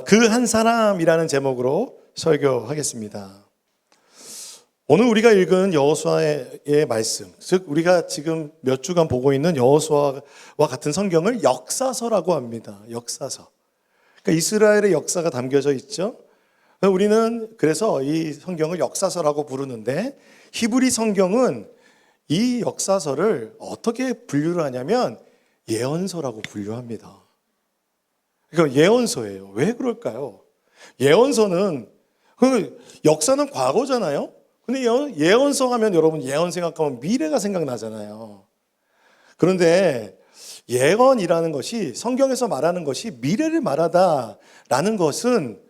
그 한 사람이라는 제목으로 설교하겠습니다. 오늘 우리가 읽은 여호수아의 말씀, 즉 우리가 지금 몇 주간 보고 있는 여호수아와 같은 성경을 역사서라고 합니다. 역사서. 그러니까 이스라엘의 역사가 담겨져 있죠. 우리는 그래서 이 성경을 역사서라고 부르는데, 히브리 성경은 이 역사서를 어떻게 분류를 하냐면 예언서라고 분류합니다. 그러니까 예언서예요. 왜 그럴까요? 예언서는, 역사는 과거잖아요. 근데 예언서 하면 여러분 예언 생각하면 미래가 생각나잖아요. 그런데 예언이라는 것이, 성경에서 말하는 것이 미래를 말하다라는 것은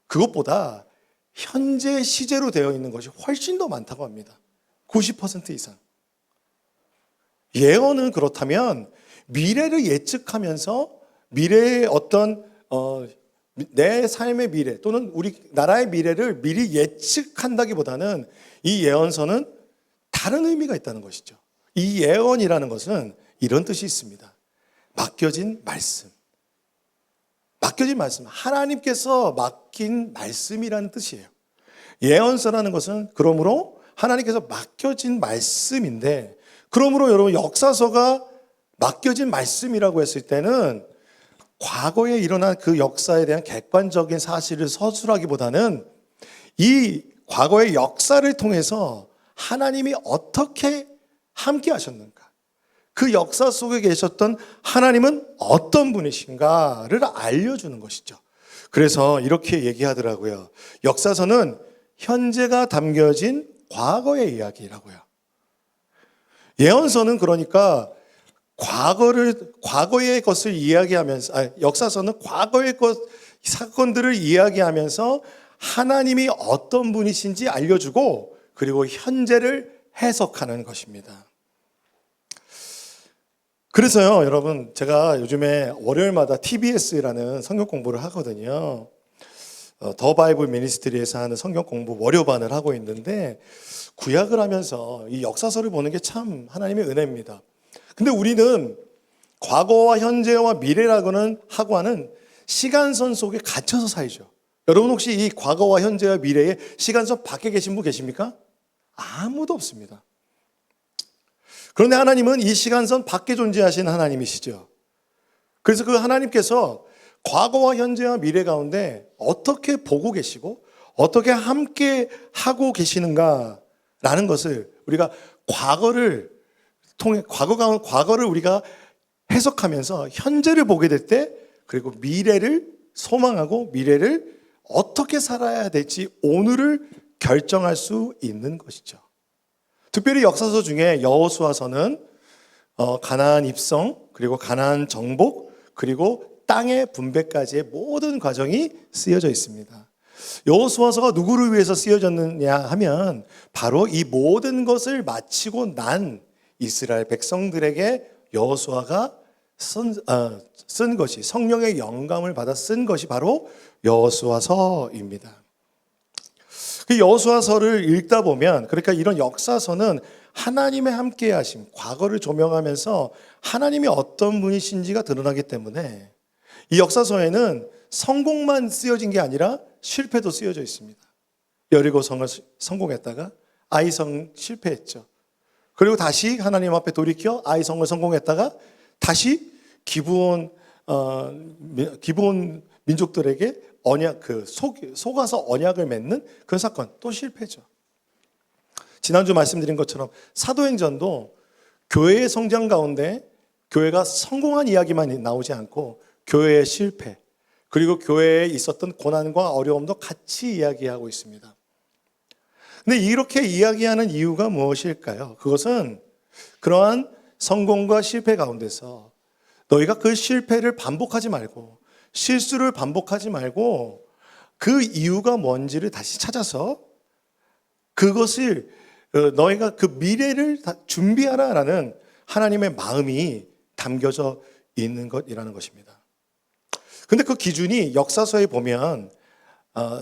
그것보다 현재 시제로 되어 있는 것이 훨씬 더 많다고 합니다. 90% 이상. 예언은 그렇다면 미래를 예측하면서 미래의 어떤 내 삶의 미래 또는 우리 나라의 미래를 미리 예측한다기보다는 이 예언서는 다른 의미가 있다는 것이죠. 이 예언이라는 것은 이런 뜻이 있습니다. 맡겨진 말씀. 맡겨진 말씀. 하나님께서 맡긴 말씀이라는 뜻이에요. 예언서라는 것은 그러므로 하나님께서 맡겨진 말씀인데, 그러므로 여러분 역사서가 맡겨진 말씀이라고 했을 때는 과거에 일어난 그 역사에 대한 객관적인 사실을 서술하기보다는 이 과거의 역사를 통해서 하나님이 어떻게 함께 하셨는가, 그 역사 속에 계셨던 하나님은 어떤 분이신가를 알려주는 것이죠. 그래서 이렇게 얘기하더라고요. 역사서는 현재가 담겨진 과거의 이야기라고요. 예언서는 그러니까 과거의 것을 이야기하면서, 역사서는 과거의 사건들을 이야기하면서 하나님이 어떤 분이신지 알려주고, 그리고 현재를 해석하는 것입니다. 그래서요, 여러분, 제가 요즘에 월요일마다 TBS라는 성경 공부를 하거든요. 더 바이블 미니스트리에서 하는 성경 공부 월요반을 하고 있는데, 구약을 하면서 이 역사서를 보는 게 참 하나님의 은혜입니다. 근데 우리는 과거와 현재와 미래라고는 하고 하는 시간선 속에 갇혀서 살죠. 여러분 혹시 이 과거와 현재와 미래의 시간선 밖에 계신 분 계십니까? 아무도 없습니다. 그런데 하나님은 이 시간선 밖에 존재하신 하나님이시죠. 그래서 그 하나님께서 과거와 현재와 미래 가운데 어떻게 보고 계시고 어떻게 함께 하고 계시는가라는 것을 우리가 과거를 우리가 해석하면서 현재를 보게 될 때, 그리고 미래를 소망하고 미래를 어떻게 살아야 될지 오늘을 결정할 수 있는 것이죠. 특별히 역사서 중에 여호수아서는 가나안 입성, 그리고 가나안 정복, 그리고 땅의 분배까지의 모든 과정이 쓰여져 있습니다. 여호수아서가 누구를 위해서 쓰여졌느냐 하면 바로 이 모든 것을 마치고 난 이스라엘 백성들에게 여호수아가 쓴 것이, 성령의 영감을 받아 쓴 것이 바로 여호수아서입니다. 그 여호수아서를 읽다 보면, 그러니까 이런 역사서는 하나님의 함께하심, 과거를 조명하면서 하나님이 어떤 분이신지가 드러나기 때문에 이 역사서에는 성공만 쓰여진 게 아니라 실패도 쓰여져 있습니다. 여리고성을 성공했다가 아이성 실패했죠. 그리고 다시 하나님 앞에 돌이켜 아이성을 성공했다가 다시 기브온 민족들에게 속아서 언약을 맺는 그 사건, 또 실패죠. 지난주 말씀드린 것처럼 사도행전도 교회의 성장 가운데 교회가 성공한 이야기만 나오지 않고 교회의 실패, 그리고 교회에 있었던 고난과 어려움도 같이 이야기하고 있습니다. 근데 이렇게 이야기하는 이유가 무엇일까요? 그것은 그러한 성공과 실패 가운데서 너희가 그 실패를 반복하지 말고, 실수를 반복하지 말고, 그 이유가 뭔지를 다시 찾아서 그것을 너희가 그 미래를 준비하라라는 하나님의 마음이 담겨져 있는 것이라는 것입니다. 근데 그 기준이 역사서에 보면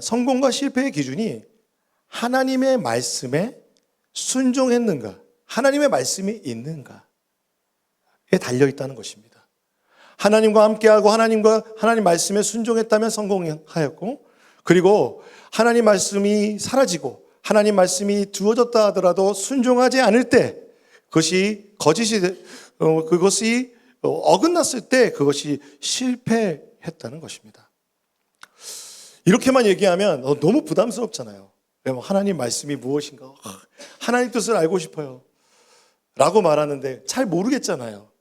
성공과 실패의 기준이 하나님의 말씀에 순종했는가, 하나님의 말씀이 있는가에 달려 있다는 것입니다. 하나님과 함께하고 하나님 말씀에 순종했다면 성공하였고, 그리고 하나님 말씀이 사라지고 하나님 말씀이 두어졌다 하더라도 순종하지 않을 때 그것이 그것이 어긋났을 때 그것이 실패했다는 것입니다. 이렇게만 얘기하면 너무 부담스럽잖아요. 하나님 말씀이 무엇인가? 하나님 뜻을 알고 싶어요. 라고 말하는데 잘 모르겠잖아요.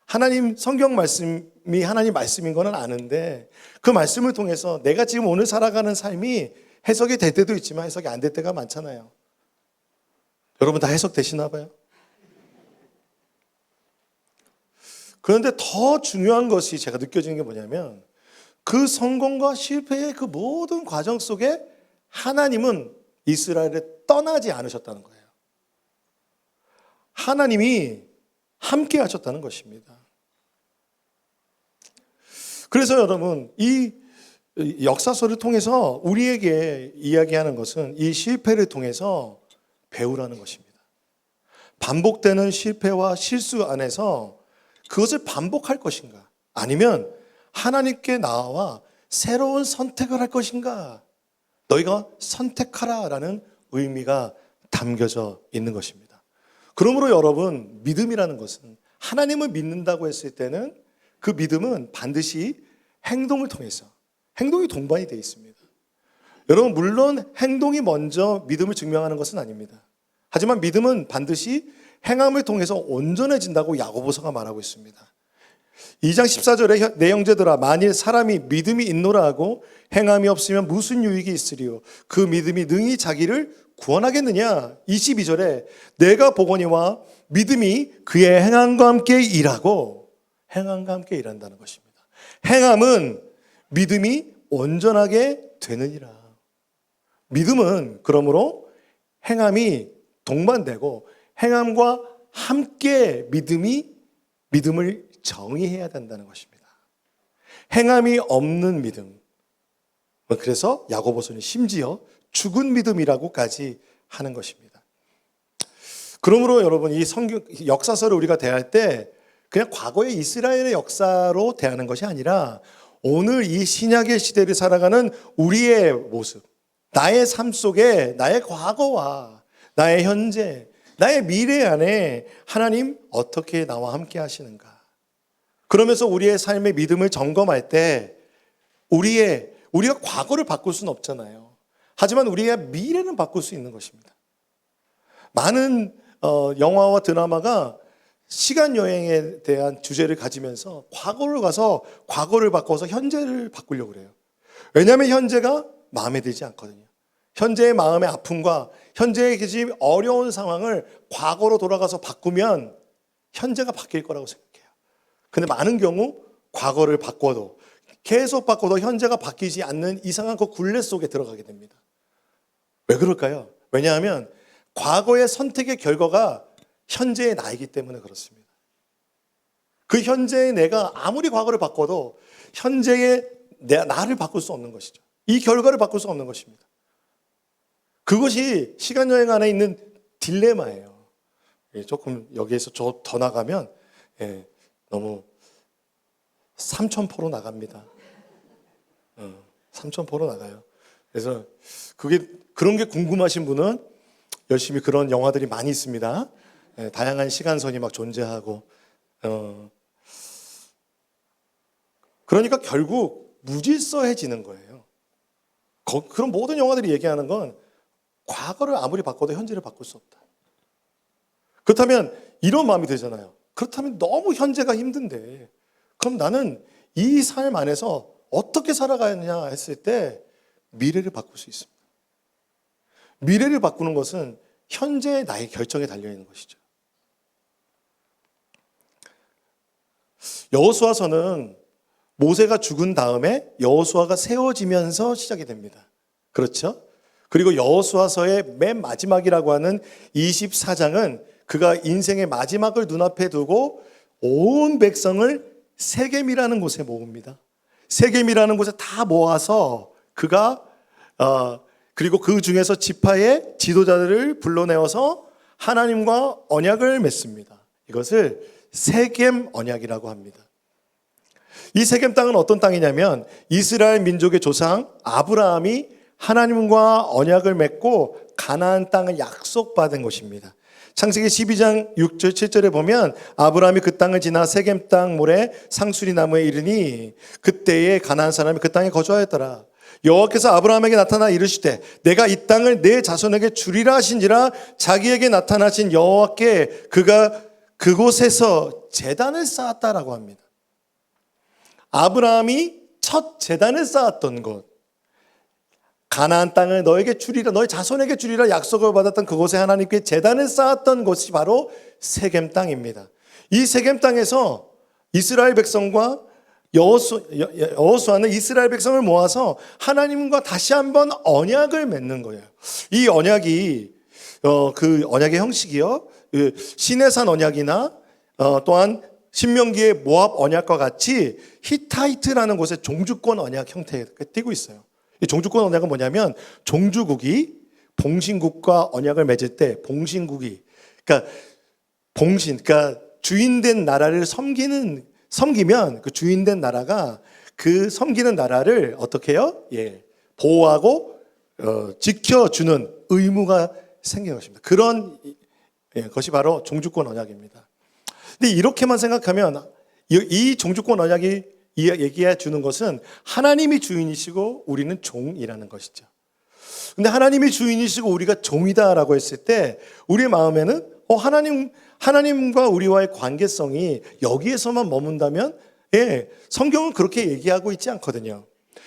하나님 성경 말씀이 하나님 말씀인 거는 아는데 그 말씀을 통해서 내가 지금 오늘 살아가는 삶이 해석이 될 때도 있지만 해석이 안 될 때가 많잖아요. 여러분 다 해석되시나 봐요? 그런데 더 중요한 것이 제가 느껴지는 게 뭐냐면 그 성공과 실패의 그 모든 과정 속에 하나님은 이스라엘을 떠나지 않으셨다는 거예요. 하나님이 함께 하셨다는 것입니다. 그래서 여러분 이 역사서를 통해서 우리에게 이야기하는 것은 이 실패를 통해서 배우라는 것입니다. 반복되는 실패와 실수 안에서 그것을 반복할 것인가? 아니면 하나님께 나와 새로운 선택을 할 것인가? 너희가 선택하라라는 의미가 담겨져 있는 것입니다. 그러므로 여러분, 믿음이라는 것은 하나님을 믿는다고 했을 때는 그 믿음은 반드시 행동을 통해서, 행동이 동반이 되어 있습니다. 여러분, 물론 행동이 먼저 믿음을 증명하는 것은 아닙니다. 하지만 믿음은 반드시 행함을 통해서 온전해진다고 야고보서가 말하고 있습니다. 2장 14절에 내 형제들아 만일 사람이 믿음이 있노라 하고 행함이 없으면 무슨 유익이 있으리요 그 믿음이 능히 자기를 구원하겠느냐. 22절에 내가 보거니와 믿음이 그의 행함과 함께 일하고 행함과 함께 일한다는 것입니다. 행함은 믿음이 온전하게 되느니라. 믿음은 그러므로 행함이 동반되고 행함과 함께 믿음을 정의해야 된다는 것입니다. 행함이 없는 믿음. 그래서 야고보서는 심지어 죽은 믿음이라고까지 하는 것입니다. 그러므로 여러분 이 성경 역사서를 우리가 대할 때 그냥 과거의 이스라엘의 역사로 대하는 것이 아니라 오늘 이 신약의 시대를 살아가는 우리의 모습, 나의 삶 속에 나의 과거와 나의 현재, 나의 미래 안에 하나님 어떻게 나와 함께 하시는가. 그러면서 우리의 삶의 믿음을 점검할 때 우리가 과거를 바꿀 수는 없잖아요. 하지만 우리의 미래는 바꿀 수 있는 것입니다. 많은 영화와 드라마가 시간 여행에 대한 주제를 가지면서 과거를 가서 과거를 바꿔서 현재를 바꾸려고 그래요. 왜냐하면 현재가 마음에 들지 않거든요. 현재의 마음의 아픔과 현재의 지금 어려운 상황을 과거로 돌아가서 바꾸면 현재가 바뀔 거라고 생각해요. 근데 많은 경우 과거를 바꿔도 계속 바꿔도 현재가 바뀌지 않는 이상한 그 굴레 속에 들어가게 됩니다. 왜 그럴까요? 왜냐하면 과거의 선택의 결과가 현재의 나이기 때문에 그렇습니다. 그 현재의 내가 아무리 과거를 바꿔도 현재의 나를 바꿀 수 없는 것이죠. 이 결과를 바꿀 수 없는 것입니다. 그것이 시간여행 안에 있는 딜레마예요. 조금 여기에서 더 나가면 너무 삼천포로 나갑니다. 삼천포로 나가요. 그래서 그런 게 궁금하신 분은 열심히 그런 영화들이 많이 있습니다. 다양한 시간선이 막 존재하고 그러니까 결국 무질서해지는 거예요. 그런 모든 영화들이 얘기하는 건 과거를 아무리 바꿔도 현재를 바꿀 수 없다. 그렇다면 이런 마음이 들잖아요. 그렇다면 너무 현재가 힘든데 그럼 나는 이 삶 안에서 어떻게 살아가느냐 했을 때 미래를 바꿀 수 있습니다. 미래를 바꾸는 것은 현재의 나의 결정에 달려있는 것이죠. 여호수아서는 모세가 죽은 다음에 여호수아가 세워지면서 시작이 됩니다. 그렇죠? 그리고 여호수아서의 맨 마지막이라고 하는 24장은 그가 인생의 마지막을 눈앞에 두고 온 백성을 세겜이라는 곳에 모읍니다. 세겜이라는 곳에 다 모아서 그가 그리고 그 중에서 지파의 지도자들을 불러내어서 하나님과 언약을 맺습니다. 이것을 세겜 언약이라고 합니다. 이 세겜 땅은 어떤 땅이냐면 이스라엘 민족의 조상 아브라함이 하나님과 언약을 맺고 가나안 땅을 약속받은 곳입니다. 창세기 12장 6절 7절에 보면 아브라함이 그 땅을 지나 세겜 땅 모래 상수리 나무에 이르니 그때에 가나안 사람이 그 땅에 거주하였더라. 여호와께서 아브라함에게 나타나 이르시되 내가 이 땅을 내 자손에게 주리라 하신지라. 자기에게 나타나신 여호와께 그가 그곳에서 제단을 쌓았다라고 합니다. 아브라함이 첫 제단을 쌓았던 곳, 가나안 땅을 너에게 주리라, 너의 자손에게 주리라 약속을 받았던 그곳에 하나님께 제단을 쌓았던 곳이 바로 세겜 땅입니다. 이 세겜 땅에서 이스라엘 백성과 여호수아는 이스라엘 백성을 모아서 하나님과 다시 한번 언약을 맺는 거예요. 이 언약이 그 언약의 형식이요, 시내산 언약이나 또한 신명기의 모압 언약과 같이 히타이트라는 곳의 종주권 언약 형태가 띄고 있어요. 이 종주권 언약은 뭐냐면 종주국이 봉신국과 언약을 맺을 때 봉신국이 그러니까 주인된 나라를 섬기면 그 주인된 나라가 그 섬기는 나라를 어떻게 해요? 보호하고 지켜주는 의무가 생기는 것입니다. 그런 것이 바로 종주권 언약입니다. 근데 이렇게만 생각하면 이 종주권 언약이 얘기해 주는 것은 하나님이 주인이시고 우리는 종이라는 것이죠. 근데 하나님이 주인이시고 우리가 종이다라고 했을 때 우리 마음에는 하나님과 우리와의 관계성이 여기에서만 머문다면 성경은 그렇게 얘기하고 있지 않거든요.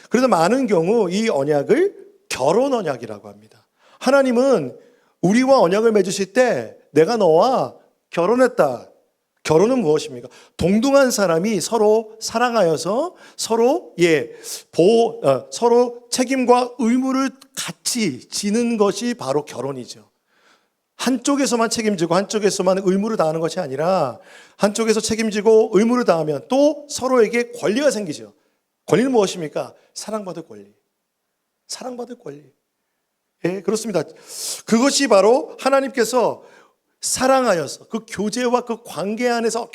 그래서 많은 경우 이 언약을 결혼 언약이라고 합니다. 하나님은 우리와 언약을 맺으실 때 내가 너와 결혼했다. 결혼은 무엇입니까? 동등한 사람이 서로 사랑하여서 서로 서로 책임과 의무를 같이 지는 것이 바로 결혼이죠. 한쪽에서만 책임지고 한쪽에서만 의무를 다하는 것이 아니라 한쪽에서 책임지고 의무를 다하면 또 서로에게 권리가 생기죠. 권리는 무엇입니까? 사랑받을 권리. 사랑받을 권리. 그렇습니다. 그것이 바로 하나님께서 사랑하여서 그 교제와 그 관계 안에서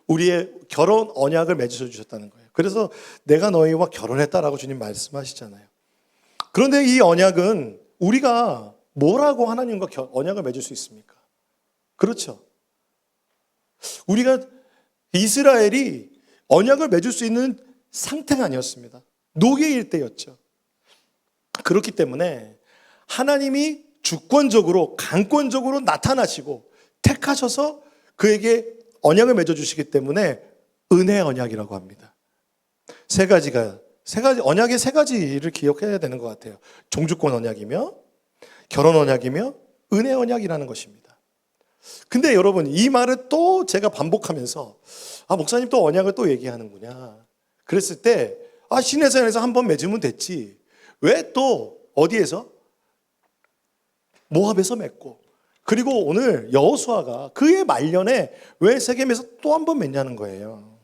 우리의 결혼 언약을 맺으셔 주셨다는 거예요. 그래서 내가 너희와 결혼했다라고 주님 말씀하시잖아요. 그런데 이 언약은 우리가 뭐라고 하나님과 언약을 맺을 수 있습니까? 그렇죠. 우리가 이스라엘이 언약을 맺을 수 있는 상태가 아니었습니다. 노예일 때였죠. 그렇기 때문에 하나님이 주권적으로 강권적으로 나타나시고 택하셔서 그에게 언약을 맺어주시기 때문에 은혜 언약이라고 합니다. 언약의 세 가지를 기억해야 되는 것 같아요. 종주권 언약이며 결혼 언약이며 은혜 언약이라는 것입니다. 근데 여러분 이 말을 또 제가 반복하면서 목사님 또 언약을 또 얘기하는구나 그랬을 때 시내산에서 한번 맺으면 됐지 왜 또 어디에서? 모압에서 맺고 그리고 오늘 여호수아가 그의 말년에 왜 세겜에서 또 한 번 맺냐는 거예요.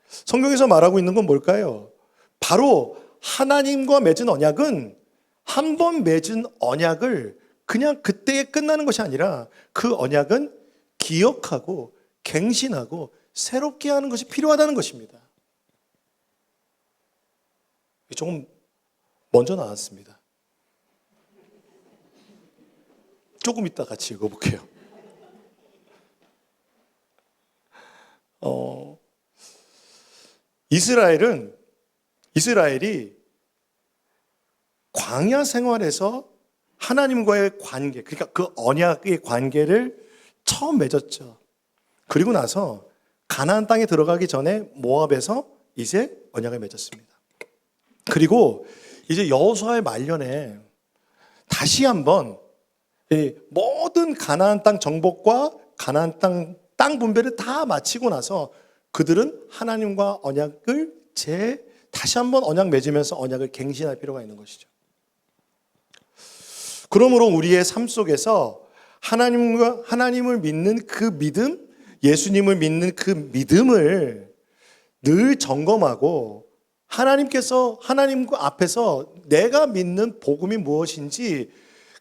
성경에서 말하고 있는 건 뭘까요? 바로 하나님과 맺은 언약은 한 번 맺은 언약을 그냥 그때에 끝나는 것이 아니라 그 언약은 기억하고 갱신하고 새롭게 하는 것이 필요하다는 것입니다. 조금 먼저 나왔습니다. 조금 이따 같이 읽어볼게요. 이스라엘이 광야 생활에서 하나님과의 관계, 그러니까 그 언약의 관계를 처음 맺었죠. 그리고 나서 가나안 땅에 들어가기 전에 모압에서 이제 언약을 맺었습니다. 그리고 이제 여호수아의 말년에 다시 한번 모든 가나안 땅 정복과 가나안 땅 분배를 다 마치고 나서 그들은 하나님과 언약을 다시 한번 언약 맺으면서 언약을 갱신할 필요가 있는 것이죠. 그러므로 우리의 삶 속에서 하나님을 믿는 그 믿음, 예수님을 믿는 그 믿음을 늘 점검하고 하나님 앞에서 내가 믿는 복음이 무엇인지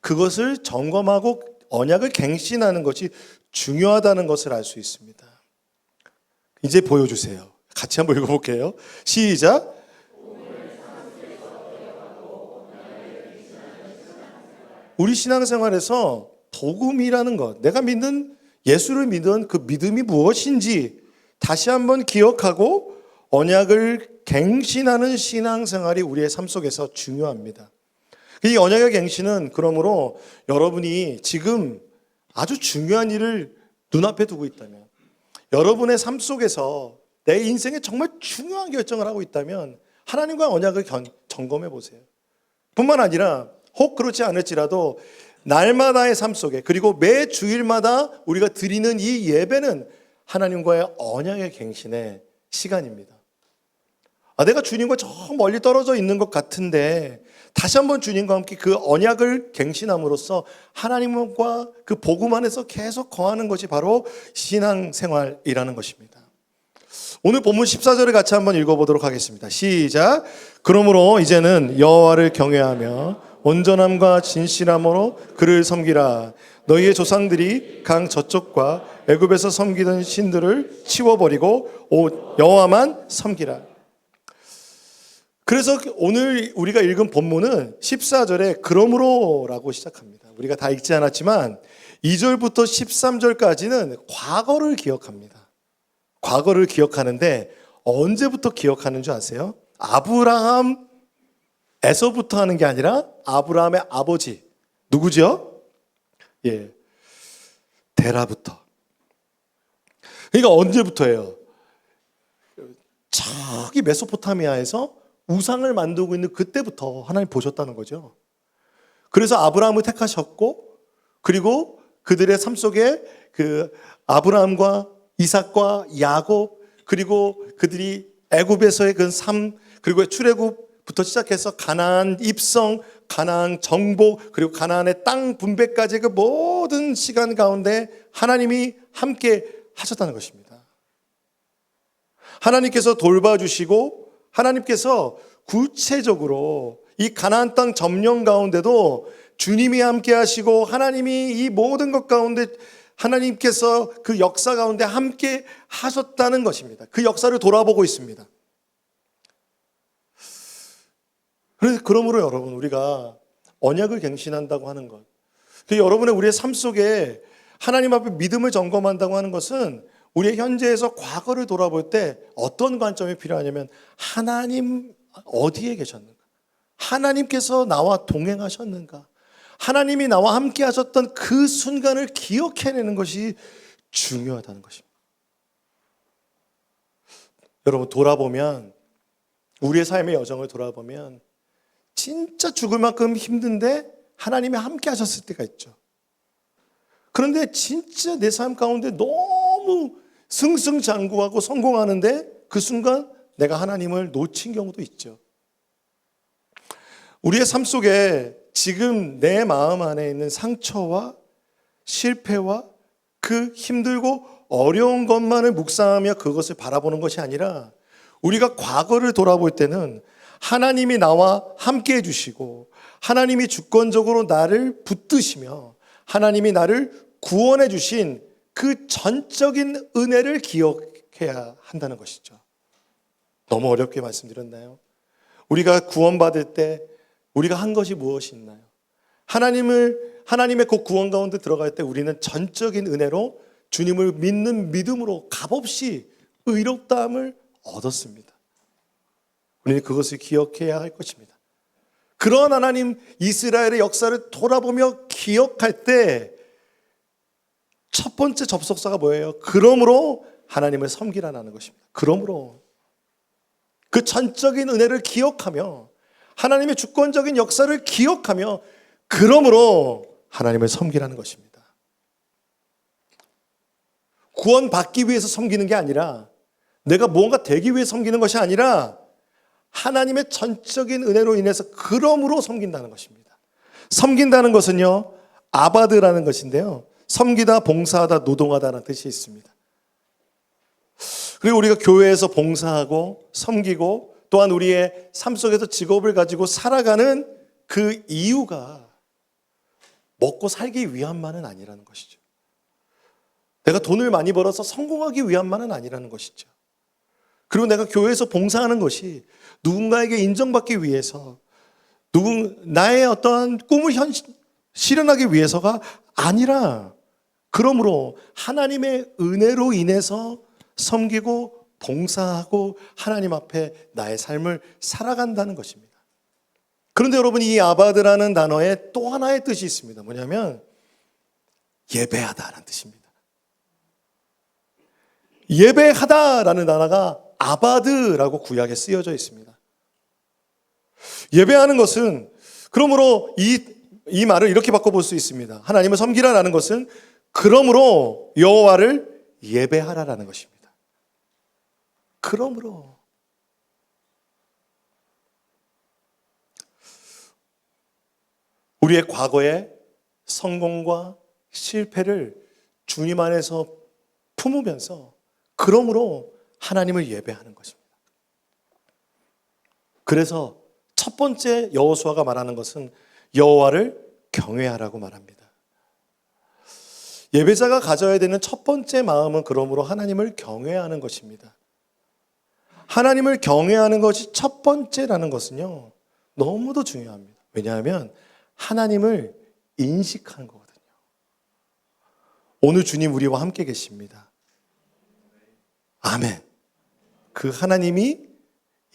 그것을 점검하고 언약을 갱신하는 것이 중요하다는 것을 알 수 있습니다. 이제 보여주세요. 같이 한번 읽어볼게요. 시작. 우리 신앙생활에서 복음이라는 것, 내가 믿는 예수를 믿은 그 믿음이 무엇인지 다시 한번 기억하고 언약을 갱신하는 신앙생활이 우리의 삶 속에서 중요합니다. 이 언약의 갱신은 그러므로 여러분이 지금 아주 중요한 일을 눈앞에 두고 있다면, 여러분의 삶 속에서 내 인생에 정말 중요한 결정을 하고 있다면 하나님과 언약을 점검해 보세요. 뿐만 아니라 혹 그렇지 않을지라도 날마다의 삶 속에, 그리고 매 주일마다 우리가 드리는 이 예배는 하나님과의 언약의 갱신의 시간입니다. 내가 주님과 저 멀리 떨어져 있는 것 같은데 다시 한번 주님과 함께 그 언약을 갱신함으로써 하나님과 그 복음 안에서 계속 거하는 것이 바로 신앙생활이라는 것입니다. 오늘 본문 14절을 같이 한번 읽어보도록 하겠습니다. 시작. 그러므로 이제는 여호와를 경외하며 온전함과 진실함으로 그를 섬기라. 너희의 조상들이 강 저쪽과 애굽에서 섬기던 신들을 치워버리고 여호와만 섬기라. 그래서 오늘 우리가 읽은 본문은 14절에 그러므로라고 시작합니다. 우리가 다 읽지 않았지만 2절부터 13절까지는 과거를 기억합니다. 과거를 기억하는데 언제부터 기억하는 줄 아세요? 아브라함에서부터 하는 게 아니라 아브라함의 아버지 누구죠? 데라부터. 그러니까 언제부터예요? 저기 메소포타미아에서 우상을 만들고 있는 그때부터 하나님 보셨다는 거죠. 그래서 아브라함을 택하셨고, 그리고 그들의 삶 속에 그 아브라함과 이삭과 야곱, 그리고 그들이 애굽에서의 그 삶, 그리고 출애굽부터 시작해서 가나안 입성, 가나안 정복, 그리고 가나안의 땅 분배까지 그 모든 시간 가운데 하나님이 함께 하셨다는 것입니다. 하나님께서 돌봐주시고 하나님께서 구체적으로 이 가나안 땅 점령 가운데도 주님이 함께 하시고 하나님이 이 모든 것 가운데 하나님께서 그 역사 가운데 함께 하셨다는 것입니다. 그 역사를 돌아보고 있습니다. 그러므로 여러분, 우리가 언약을 갱신한다고 하는 것, 여러분의 우리의 삶 속에 하나님 앞에 믿음을 점검한다고 하는 것은 우리의 현재에서 과거를 돌아볼 때 어떤 관점이 필요하냐면 하나님 어디에 계셨는가? 하나님께서 나와 동행하셨는가? 하나님이 나와 함께 하셨던 그 순간을 기억해내는 것이 중요하다는 것입니다. 여러분, 돌아보면 우리의 삶의 여정을 돌아보면 진짜 죽을 만큼 힘든데 하나님이 함께 하셨을 때가 있죠. 그런데 진짜 내 삶 가운데 너무 승승장구하고 성공하는데 그 순간 내가 하나님을 놓친 경우도 있죠. 우리의 삶 속에 지금 내 마음 안에 있는 상처와 실패와 그 힘들고 어려운 것만을 묵상하며 그것을 바라보는 것이 아니라 우리가 과거를 돌아볼 때는 하나님이 나와 함께 해주시고 하나님이 주권적으로 나를 붙드시며 하나님이 나를 구원해 주신 그 전적인 은혜를 기억해야 한다는 것이죠. 너무 어렵게 말씀드렸나요? 우리가 구원받을 때 우리가 한 것이 무엇이 있나요? 하나님의 그 구원 가운데 들어갈 때 우리는 전적인 은혜로 주님을 믿는 믿음으로 값없이 의롭다함을 얻었습니다. 우리는 그것을 기억해야 할 것입니다. 그런 하나님 이스라엘의 역사를 돌아보며 기억할 때 첫 번째 접속사가 뭐예요? 그러므로 하나님을 섬기라는 것입니다. 그러므로 그 전적인 은혜를 기억하며 하나님의 주권적인 역사를 기억하며 그러므로 하나님을 섬기라는 것입니다. 구원받기 위해서 섬기는 게 아니라 내가 무언가 되기 위해 섬기는 것이 아니라 하나님의 전적인 은혜로 인해서 그러므로 섬긴다는 것입니다. 섬긴다는 것은요, 아바드라는 것인데요, 섬기다, 봉사하다, 노동하다라는 뜻이 있습니다. 그리고 우리가 교회에서 봉사하고 섬기고 또한 우리의 삶 속에서 직업을 가지고 살아가는 그 이유가 먹고 살기 위함만은 아니라는 것이죠. 내가 돈을 많이 벌어서 성공하기 위함만은 아니라는 것이죠. 그리고 내가 교회에서 봉사하는 것이 누군가에게 인정받기 위해서, 나의 어떠한 꿈을 실현하기 위해서가 아니라, 그러므로 하나님의 은혜로 인해서 섬기고 봉사하고 하나님 앞에 나의 삶을 살아간다는 것입니다. 그런데 여러분, 이 아바드라는 단어에 또 하나의 뜻이 있습니다. 뭐냐면 예배하다라는 뜻입니다. 예배하다라는 단어가 아바드라고 구약에 쓰여져 있습니다. 예배하는 것은, 그러므로 이 말을 이렇게 바꿔볼 수 있습니다. 하나님을 섬기라라는 것은 그러므로 여호와를 예배하라라는 것입니다. 그러므로 우리의 과거의 성공과 실패를 주님 안에서 품으면서 그러므로 하나님을 예배하는 것입니다. 그래서 첫 번째 여호수아가 말하는 것은 여호와를 경외하라고 말합니다. 예배자가 가져야 되는 첫 번째 마음은 그러므로 하나님을 경외하는 것입니다. 하나님을 경외하는 것이 첫 번째라는 것은요, 너무도 중요합니다. 왜냐하면 하나님을 인식하는 거거든요. 오늘 주님 우리와 함께 계십니다. 아멘. 그 하나님이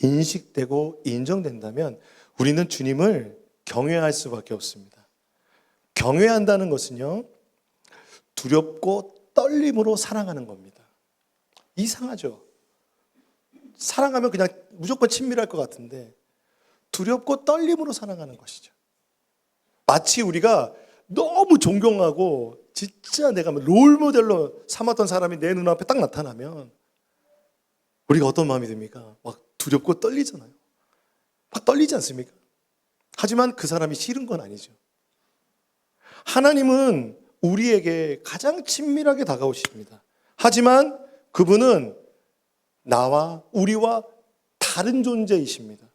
인식되고 인정된다면 우리는 주님을 경외할 수밖에 없습니다. 경외한다는 것은요, 두렵고 떨림으로 사랑하는 겁니다. 이상하죠? 사랑하면 그냥 무조건 친밀할 것 같은데 두렵고 떨림으로 사랑하는 것이죠. 마치 우리가 너무 존경하고 진짜 내가 롤모델로 삼았던 사람이 내 눈앞에 딱 나타나면 우리가 어떤 마음이 듭니까? 막 두렵고 떨리잖아요. 막 떨리지 않습니까? 하지만 그 사람이 싫은 건 아니죠. 하나님은 우리에게 가장 친밀하게 다가오십니다. 하지만 그분은 나와 우리와 다른 존재이십니다.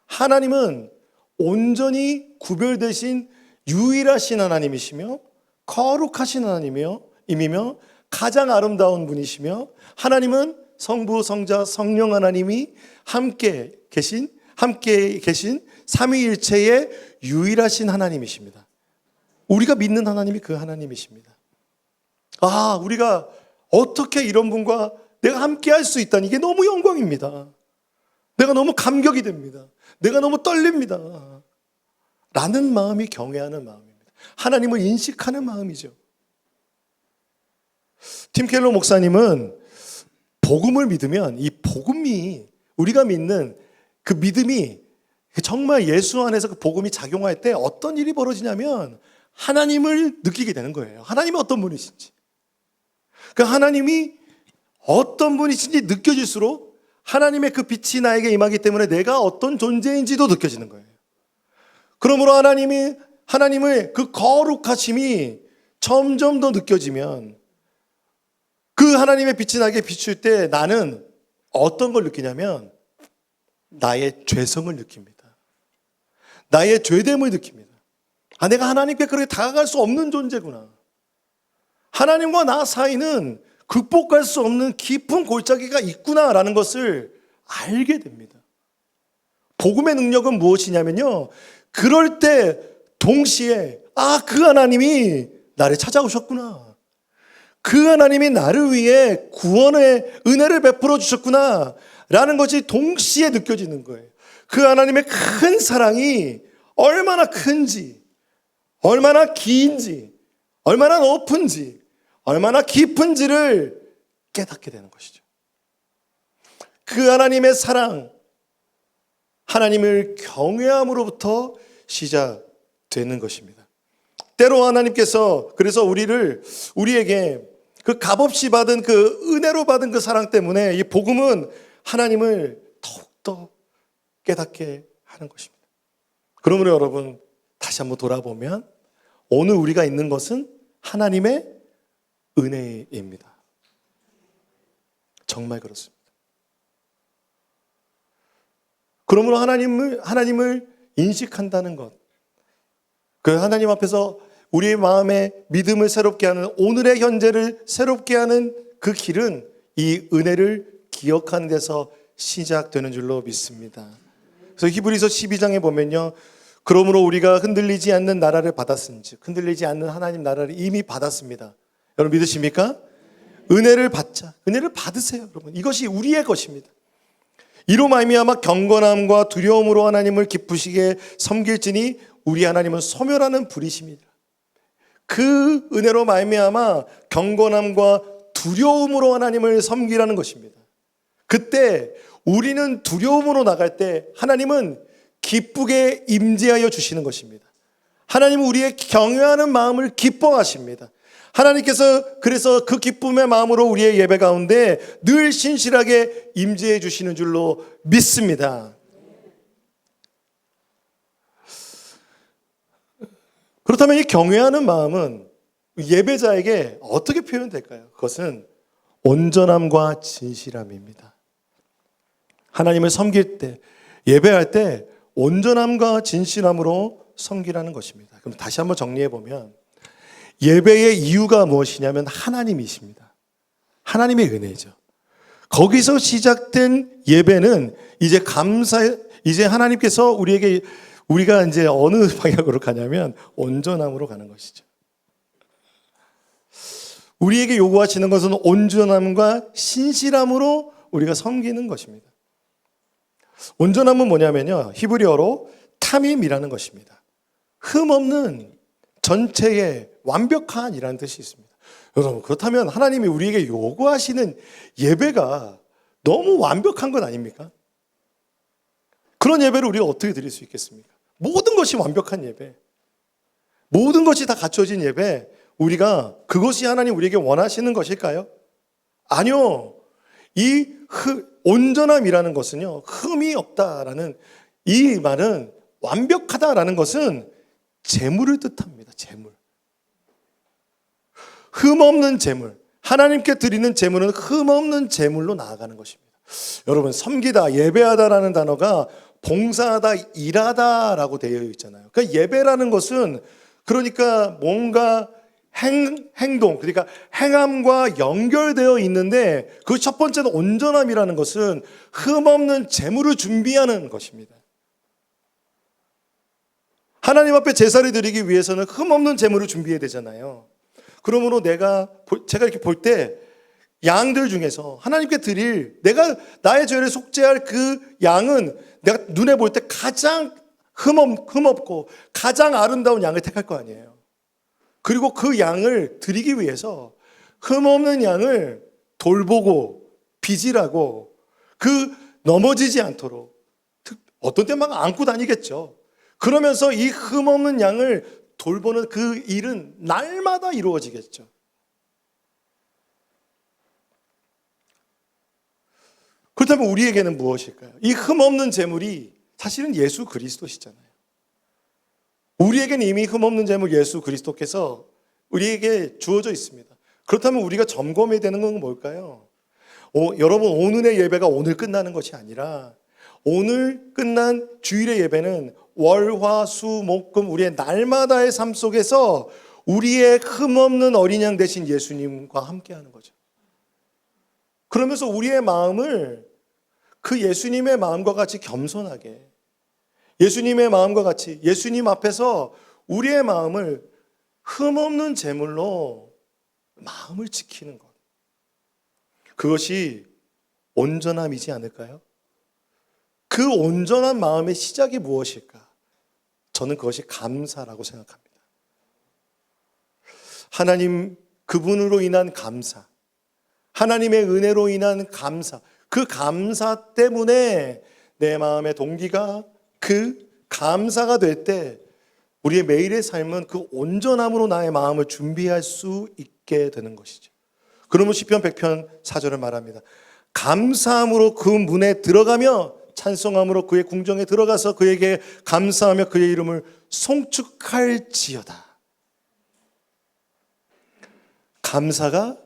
하나님은 온전히 구별되신 유일하신 하나님이시며 거룩하신 하나님이며 가장 아름다운 분이시며, 하나님은 성부, 성자, 성령 하나님이 함께 계신 삼위일체의 유일하신 하나님이십니다. 우리가 믿는 하나님이 그 하나님이십니다. 아, 우리가 어떻게 이런 분과 내가 함께 할 수 있다니, 이게 너무 영광입니다. 내가 너무 감격이 됩니다. 내가 너무 떨립니다. 라는 마음이 경외하는 마음입니다. 하나님을 인식하는 마음이죠. 팀 켈러 목사님은 복음을 믿으면 이 복음이, 우리가 믿는 그 믿음이 정말 예수 안에서 그 복음이 작용할 때 어떤 일이 벌어지냐면 하나님을 느끼게 되는 거예요. 하나님이 어떤 분이신지. 그 하나님이 어떤 분이신지 느껴질수록 하나님의 그 빛이 나에게 임하기 때문에 내가 어떤 존재인지도 느껴지는 거예요. 그러므로 하나님의 그 거룩하심이 점점 더 느껴지면, 그 하나님의 빛이 나에게 비출 때 나는 어떤 걸 느끼냐면 나의 죄성을 느낍니다. 나의 죄됨을 느낍니다. 아, 내가 하나님께 그렇게 다가갈 수 없는 존재구나. 하나님과 나 사이는 극복할 수 없는 깊은 골짜기가 있구나라는 것을 알게 됩니다. 복음의 능력은 무엇이냐면요, 그럴 때 동시에 그 하나님이 나를 찾아오셨구나, 그 하나님이 나를 위해 구원의 은혜를 베풀어 주셨구나 라는 것이 동시에 느껴지는 거예요. 그 하나님의 큰 사랑이 얼마나 큰지, 얼마나 긴지, 얼마나 높은지, 얼마나 깊은지를 깨닫게 되는 것이죠. 그 하나님의 사랑, 하나님을 경외함으로부터 시작되는 것입니다. 때로 하나님께서 그래서 우리에게 그 값없이 받은 그 은혜로 받은 그 사랑 때문에 이 복음은 하나님을 더욱더 깨닫게 하는 것입니다. 그러므로 여러분, 다시 한번 돌아보면 오늘 우리가 있는 것은 하나님의 은혜입니다. 정말 그렇습니다. 그러므로 하나님을 인식한다는 것, 그 하나님 앞에서 우리의 마음의 믿음을 새롭게 하는, 오늘의 현재를 새롭게 하는 그 길은 이 은혜를 기억하는 데서 시작되는 줄로 믿습니다. 그래서 히브리서 12장에 보면요, 그러므로 우리가 흔들리지 않는 나라를 받았은즉, 흔들리지 않는 하나님 나라를 이미 받았습니다. 여러분 믿으십니까? 은혜를 받자. 은혜를 받으세요, 여러분. 이것이 우리의 것입니다. 이로 말미암아 경건함과 두려움으로 하나님을 기쁘시게 섬길지니 우리 하나님은 소멸하는 불이십니다. 그 은혜로 말미암아 경건함과 두려움으로 하나님을 섬기라는 것입니다. 그때 우리는 두려움으로 나갈 때 하나님은 기쁘게 임재하여 주시는 것입니다. 하나님은 우리의 경외하는 마음을 기뻐하십니다. 하나님께서 그래서 그 기쁨의 마음으로 우리의 예배 가운데 늘 신실하게 임재해 주시는 줄로 믿습니다. 그렇다면 이 경외하는 마음은 예배자에게 어떻게 표현될까요? 그것은 온전함과 진실함입니다. 하나님을 섬길 때, 예배할 때 온전함과 진실함으로 섬기라는 것입니다. 그럼 다시 한번 정리해 보면 예배의 이유가 무엇이냐면 하나님이십니다. 하나님의 은혜죠. 거기서 시작된 예배는 이제 하나님께서 우리가 이제 어느 방향으로 가냐면 온전함으로 가는 것이죠. 우리에게 요구하시는 것은 온전함과 신실함으로 우리가 섬기는 것입니다. 온전함은 뭐냐면요, 히브리어로 타밈이라는 것입니다. 흠없는, 전체의 완벽한이라는 뜻이 있습니다. 여러분, 그렇다면 하나님이 우리에게 요구하시는 예배가 너무 완벽한 것 아닙니까? 그런 예배를 우리가 어떻게 드릴 수 있겠습니까? 모든 것이 완벽한 예배, 모든 것이 다 갖춰진 예배, 우리가 그것이 하나님 우리에게 원하시는 것일까요? 아니요. 이 온전함이라는 것은요, 흠이 없다라는 이 말은, 완벽하다라는 것은 재물을 뜻합니다. 재물. 흠없는 재물. 하나님께 드리는 재물은 흠없는 재물로 나아가는 것입니다. 여러분, 섬기다, 예배하다라는 단어가 봉사하다, 일하다라고 되어 있잖아요. 그러니까 예배라는 것은 그러니까 뭔가 행동, 그러니까 행함과 연결되어 있는데, 그 첫 번째는 온전함이라는 것은 흠없는 재물을 준비하는 것입니다. 하나님 앞에 제사를 드리기 위해서는 흠없는 재물을 준비해야 되잖아요. 그러므로 제가 이렇게 볼 때 양들 중에서 하나님께 드릴, 내가 나의 죄를 속죄할 그 양은 내가 눈에 볼 때 가장 흠없고 가장 아름다운 양을 택할 거 아니에요. 그리고 그 양을 드리기 위해서 흠없는 양을 돌보고 빚이라고 넘어지지 않도록 어떤 때 막 안고 다니겠죠. 그러면서 이 흠없는 양을 돌보는 그 일은 날마다 이루어지겠죠. 그렇다면 우리에게는 무엇일까요? 이 흠없는 재물이 사실은 예수 그리스도시잖아요. 우리에게는 이미 흠없는 재물 예수 그리스도께서 우리에게 주어져 있습니다. 그렇다면 우리가 점검해야 되는 건 뭘까요? 여러분, 오늘의 예배가 오늘 끝나는 것이 아니라 오늘 끝난 주일의 예배는 월, 화, 수, 목, 금 우리의 날마다의 삶 속에서 우리의 흠없는 어린 양 되신 예수님과 함께하는 거죠. 그러면서 우리의 마음을 그 예수님의 마음과 같이 겸손하게, 예수님의 마음과 같이 예수님 앞에서 우리의 마음을 흠없는 제물로 마음을 지키는 것, 그것이 온전함이지 않을까요? 그 온전한 마음의 시작이 무엇일까? 저는 그것이 감사라고 생각합니다. 하나님 그분으로 인한 감사, 하나님의 은혜로 인한 감사, 그 감사 때문에 내 마음의 동기가 그 감사가 될 때 우리의 매일의 삶은 그 온전함으로 나의 마음을 준비할 수 있게 되는 것이죠. 그러면 시편 100편 4절을 말합니다. 감사함으로 그 문에 들어가며 찬송함으로 그의 궁정에 들어가서 그에게 감사하며 그의 이름을 송축할지어다. 감사가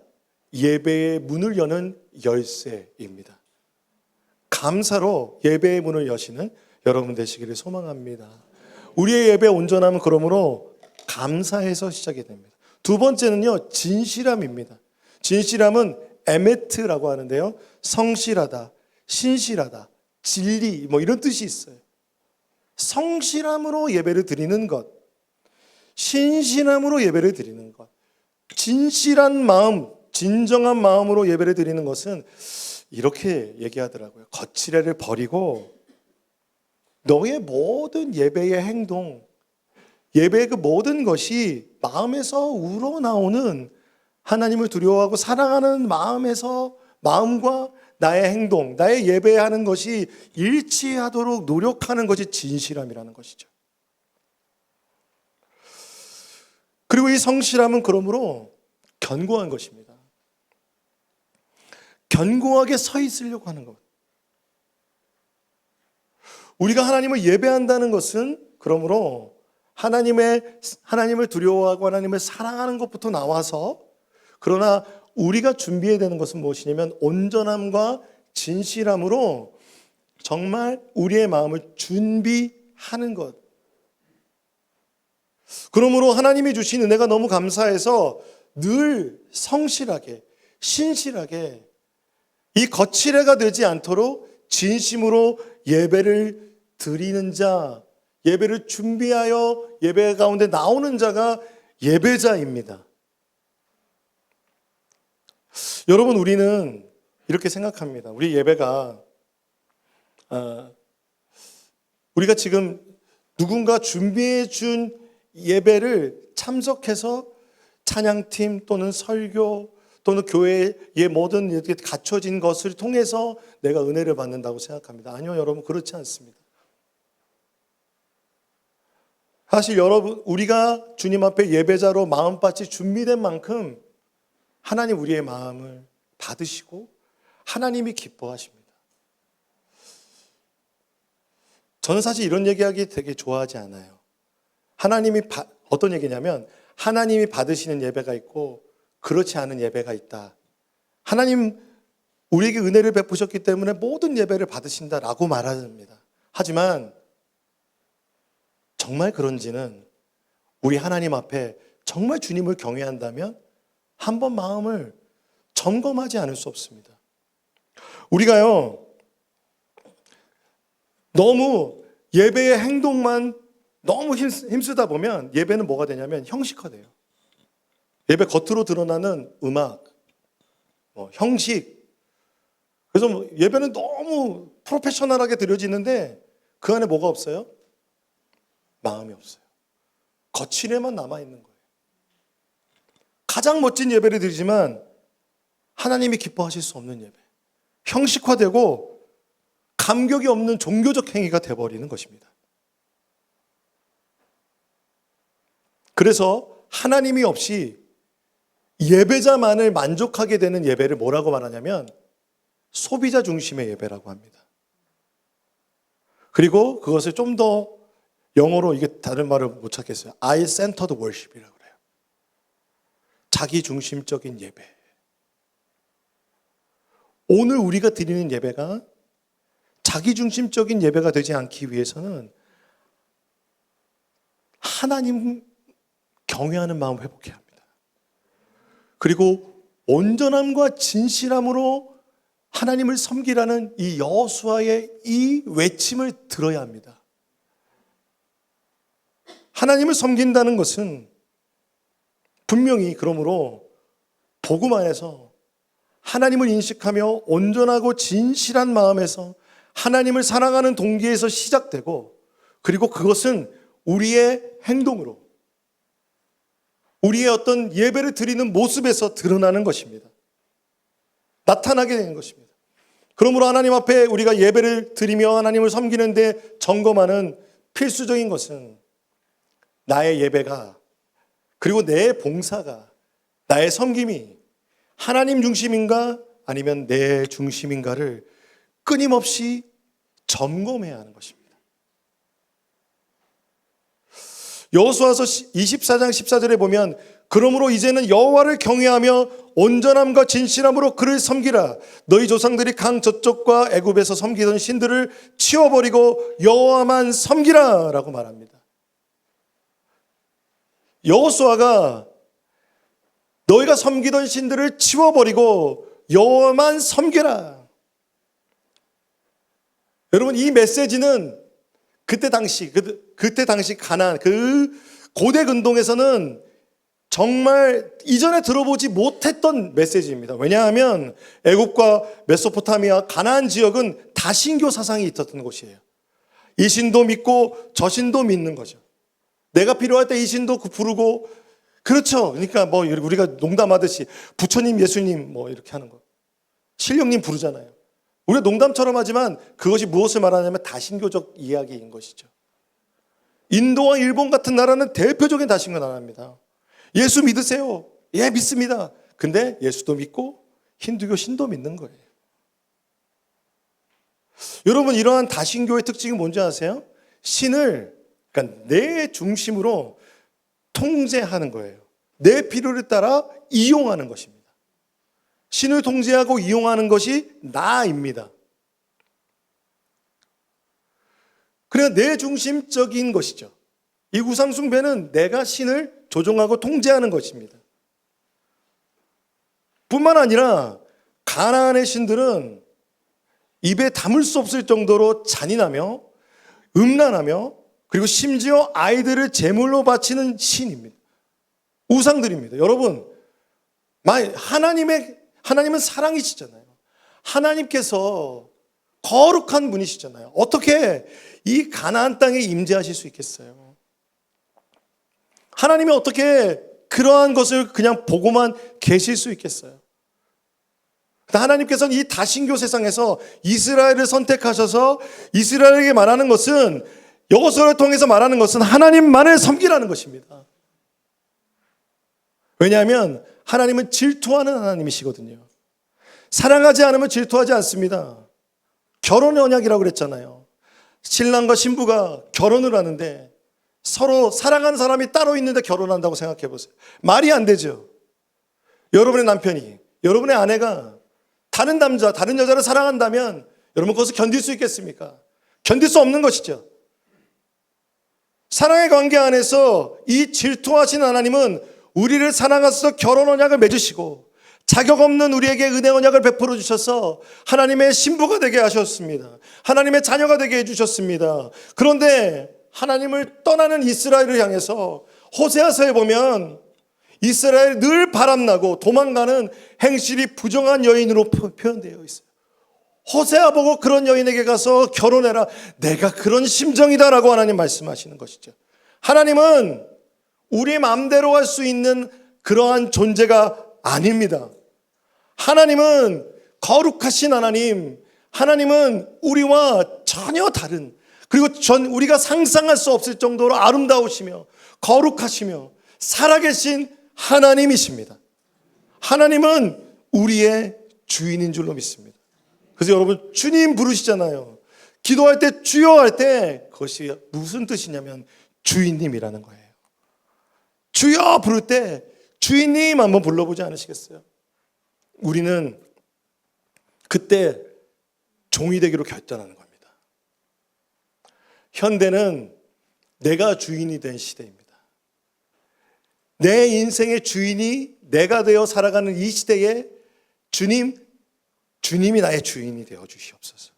예배의 문을 여는 열쇠입니다. 감사로 예배의 문을 여시는 여러분 되시기를 소망합니다. 우리의 예배 온전함은 그러므로 감사해서 시작이 됩니다. 두 번째는요, 진실함입니다. 진실함은 에메트라고 하는데요, 성실하다, 신실하다, 진리 뭐 이런 뜻이 있어요. 성실함으로 예배를 드리는 것, 신실함으로 예배를 드리는 것, 진실한 마음, 진정한 마음으로 예배를 드리는 것은 이렇게 얘기하더라고요. 거칠애를 버리고 너의 모든 예배의 행동, 예배의 그 모든 것이 마음에서 우러나오는 하나님을 두려워하고 사랑하는 마음과 나의 행동, 나의 예배하는 것이 일치하도록 노력하는 것이 진실함이라는 것이죠. 그리고 이 성실함은 그러므로 견고한 것입니다. 견고하게 서 있으려고 하는 것. 우리가 하나님을 예배한다는 것은 그러므로 하나님을 두려워하고 하나님을 사랑하는 것부터 나와서, 그러나 우리가 준비해야 되는 것은 무엇이냐면 온전함과 진실함으로 정말 우리의 마음을 준비하는 것. 그러므로 하나님이 주신 은혜가 너무 감사해서 늘 성실하게, 신실하게 이 거칠애가 되지 않도록 진심으로 예배를 드리는 자, 예배를 준비하여 예배 가운데 나오는 자가 예배자입니다. 여러분, 우리는 이렇게 생각합니다. 우리 예배가 우리가 지금 누군가 준비해 준 예배를 참석해서 찬양팀 또는 설교 또는 교회의 모든 이렇게 갖춰진 것을 통해서 내가 은혜를 받는다고 생각합니다. 아니요, 여러분, 그렇지 않습니다. 사실 여러분, 우리가 주님 앞에 예배자로 마음밭이 준비된 만큼 하나님 우리의 마음을 받으시고 하나님이 기뻐하십니다. 저는 사실 이런 얘기하기 되게 좋아하지 않아요. 어떤 얘기냐면 하나님이 받으시는 예배가 있고 그렇지 않은 예배가 있다. 하나님 우리에게 은혜를 베푸셨기 때문에 모든 예배를 받으신다라고 말합니다. 하지만 정말 그런지는 우리 하나님 앞에 정말 주님을 경외한다면 한번 마음을 점검하지 않을 수 없습니다. 우리가요, 너무 예배의 행동만 너무 힘쓰다 보면 예배는 뭐가 되냐면 형식화돼요. 예배 겉으로 드러나는 음악, 형식. 그래서 예배는 너무 프로페셔널하게 드려지는데 그 안에 뭐가 없어요? 마음이 없어요. 거칠애만 남아있는 거예요. 가장 멋진 예배를 드리지만 하나님이 기뻐하실 수 없는 예배. 형식화되고 감격이 없는 종교적 행위가 되어버리는 것입니다. 그래서 하나님이 없이 예배자만을 만족하게 되는 예배를 뭐라고 말하냐면 소비자 중심의 예배라고 합니다. 그리고 그것을 좀 더 영어로 이게 다른 말을 못 찾겠어요. I-centered worship이라고 그래요. 자기 중심적인 예배. 오늘 우리가 드리는 예배가 자기 중심적인 예배가 되지 않기 위해서는 하나님 경외하는 마음을 회복해야 합니다. 그리고 온전함과 진실함으로 하나님을 섬기라는 이 여호수아의 이 외침을 들어야 합니다. 하나님을 섬긴다는 것은 분명히 그러므로 복음 안에서 하나님을 인식하며 온전하고 진실한 마음에서 하나님을 사랑하는 동기에서 시작되고, 그리고 그것은 우리의 행동으로 우리의 어떤 예배를 드리는 모습에서 드러나는 것입니다. 나타나게 되는 것입니다. 그러므로 하나님 앞에 우리가 예배를 드리며 하나님을 섬기는데 점검하는 필수적인 것은 나의 예배가, 그리고 내 봉사가, 나의 섬김이 하나님 중심인가 아니면 내 중심인가를 끊임없이 점검해야 하는 것입니다. 여호수아서 24장 14절에 보면 그러므로 이제는 여호와를 경외하며 온전함과 진실함으로 그를 섬기라. 너희 조상들이 강 저쪽과 애굽에서 섬기던 신들을 치워버리고 여호와만 섬기라 라고 말합니다. 여호수아가 너희가 섬기던 신들을 치워버리고 여호와만 섬겨라. 여러분, 이 메시지는 그때 당시 가나안 그 고대 근동에서는 정말 이전에 들어보지 못했던 메시지입니다. 왜냐하면 애굽과 메소포타미아 가나안 지역은 다신교 사상이 있었던 곳이에요. 이 신도 믿고 저 신도 믿는 거죠. 내가 필요할 때 이 신도 부르고, 그렇죠. 그러니까 뭐 우리가 농담하듯이 부처님, 예수님 뭐 이렇게 하는 거, 신령님 부르잖아요. 우리가 농담처럼 하지만 그것이 무엇을 말하냐면 다신교적 이야기인 것이죠. 인도와 일본 같은 나라는 대표적인 다신교 나라입니다. 예수 믿으세요. 예, 믿습니다. 근데 예수도 믿고 힌두교 신도 믿는 거예요. 여러분, 이러한 다신교의 특징이 뭔지 아세요? 신을, 그러니까 내 중심으로 통제하는 거예요. 내 필요에 따라 이용하는 것입니다. 신을 통제하고 이용하는 것이 나입니다. 그러니까 내 중심적인 것이죠. 이 우상숭배는 내가 신을 조종하고 통제하는 것입니다. 뿐만 아니라 가나안의 신들은 입에 담을 수 없을 정도로 잔인하며 음란하며, 그리고 심지어 아이들을 제물로 바치는 신입니다. 우상들입니다. 여러분, 하나님은 사랑이시잖아요. 하나님께서 거룩한 분이시잖아요. 어떻게 이 가나안 땅에 임재하실 수 있겠어요? 하나님이 어떻게 그러한 것을 그냥 보고만 계실 수 있겠어요? 하나님께서는 이 다신교 세상에서 이스라엘을 선택하셔서 이스라엘에게 말하는 것은, 여호수아를 통해서 말하는 것은 하나님만을 섬기라는 것입니다. 왜냐하면 하나님은 질투하는 하나님이시거든요. 사랑하지 않으면 질투하지 않습니다. 결혼 언약이라고 그랬잖아요. 신랑과 신부가 결혼을 하는데 서로 사랑하는 사람이 따로 있는데 결혼한다고 생각해 보세요. 말이 안 되죠. 여러분의 남편이, 여러분의 아내가 다른 남자, 다른 여자를 사랑한다면 여러분 그것을 견딜 수 있겠습니까? 견딜 수 없는 것이죠. 사랑의 관계 안에서 이 질투하신 하나님은 우리를 사랑하셔서 결혼 언약을 맺으시고 자격 없는 우리에게 은혜 언약을 베풀어 주셔서 하나님의 신부가 되게 하셨습니다. 하나님의 자녀가 되게 해주셨습니다. 그런데 하나님을 떠나는 이스라엘을 향해서 호세아서에 보면 이스라엘이 늘 바람나고 도망가는 행실이 부정한 여인으로 표현되어 있어요. 호세아 보고 그런 여인에게 가서 결혼해라. 내가 그런 심정이다라고 하나님 말씀하시는 것이죠. 하나님은 우리 마음대로 할 수 있는 그러한 존재가 아닙니다. 하나님은 거룩하신 하나님, 하나님은 우리와 전혀 다른, 그리고 우리가 상상할 수 없을 정도로 아름다우시며 거룩하시며 살아계신 하나님이십니다. 하나님은 우리의 주인인 줄로 믿습니다. 그래서 여러분 주님 부르시잖아요. 기도할 때 주여 할 때 그것이 무슨 뜻이냐면 주인님이라는 거예요. 주여 부를 때 주인님 한번 불러보지 않으시겠어요? 우리는 그때 종이 되기로 결단하는 겁니다. 현대는 내가 주인이 된 시대입니다. 내 인생의 주인이 내가 되어 살아가는 이 시대에 주님이 나의 주인이 되어 주시옵소서.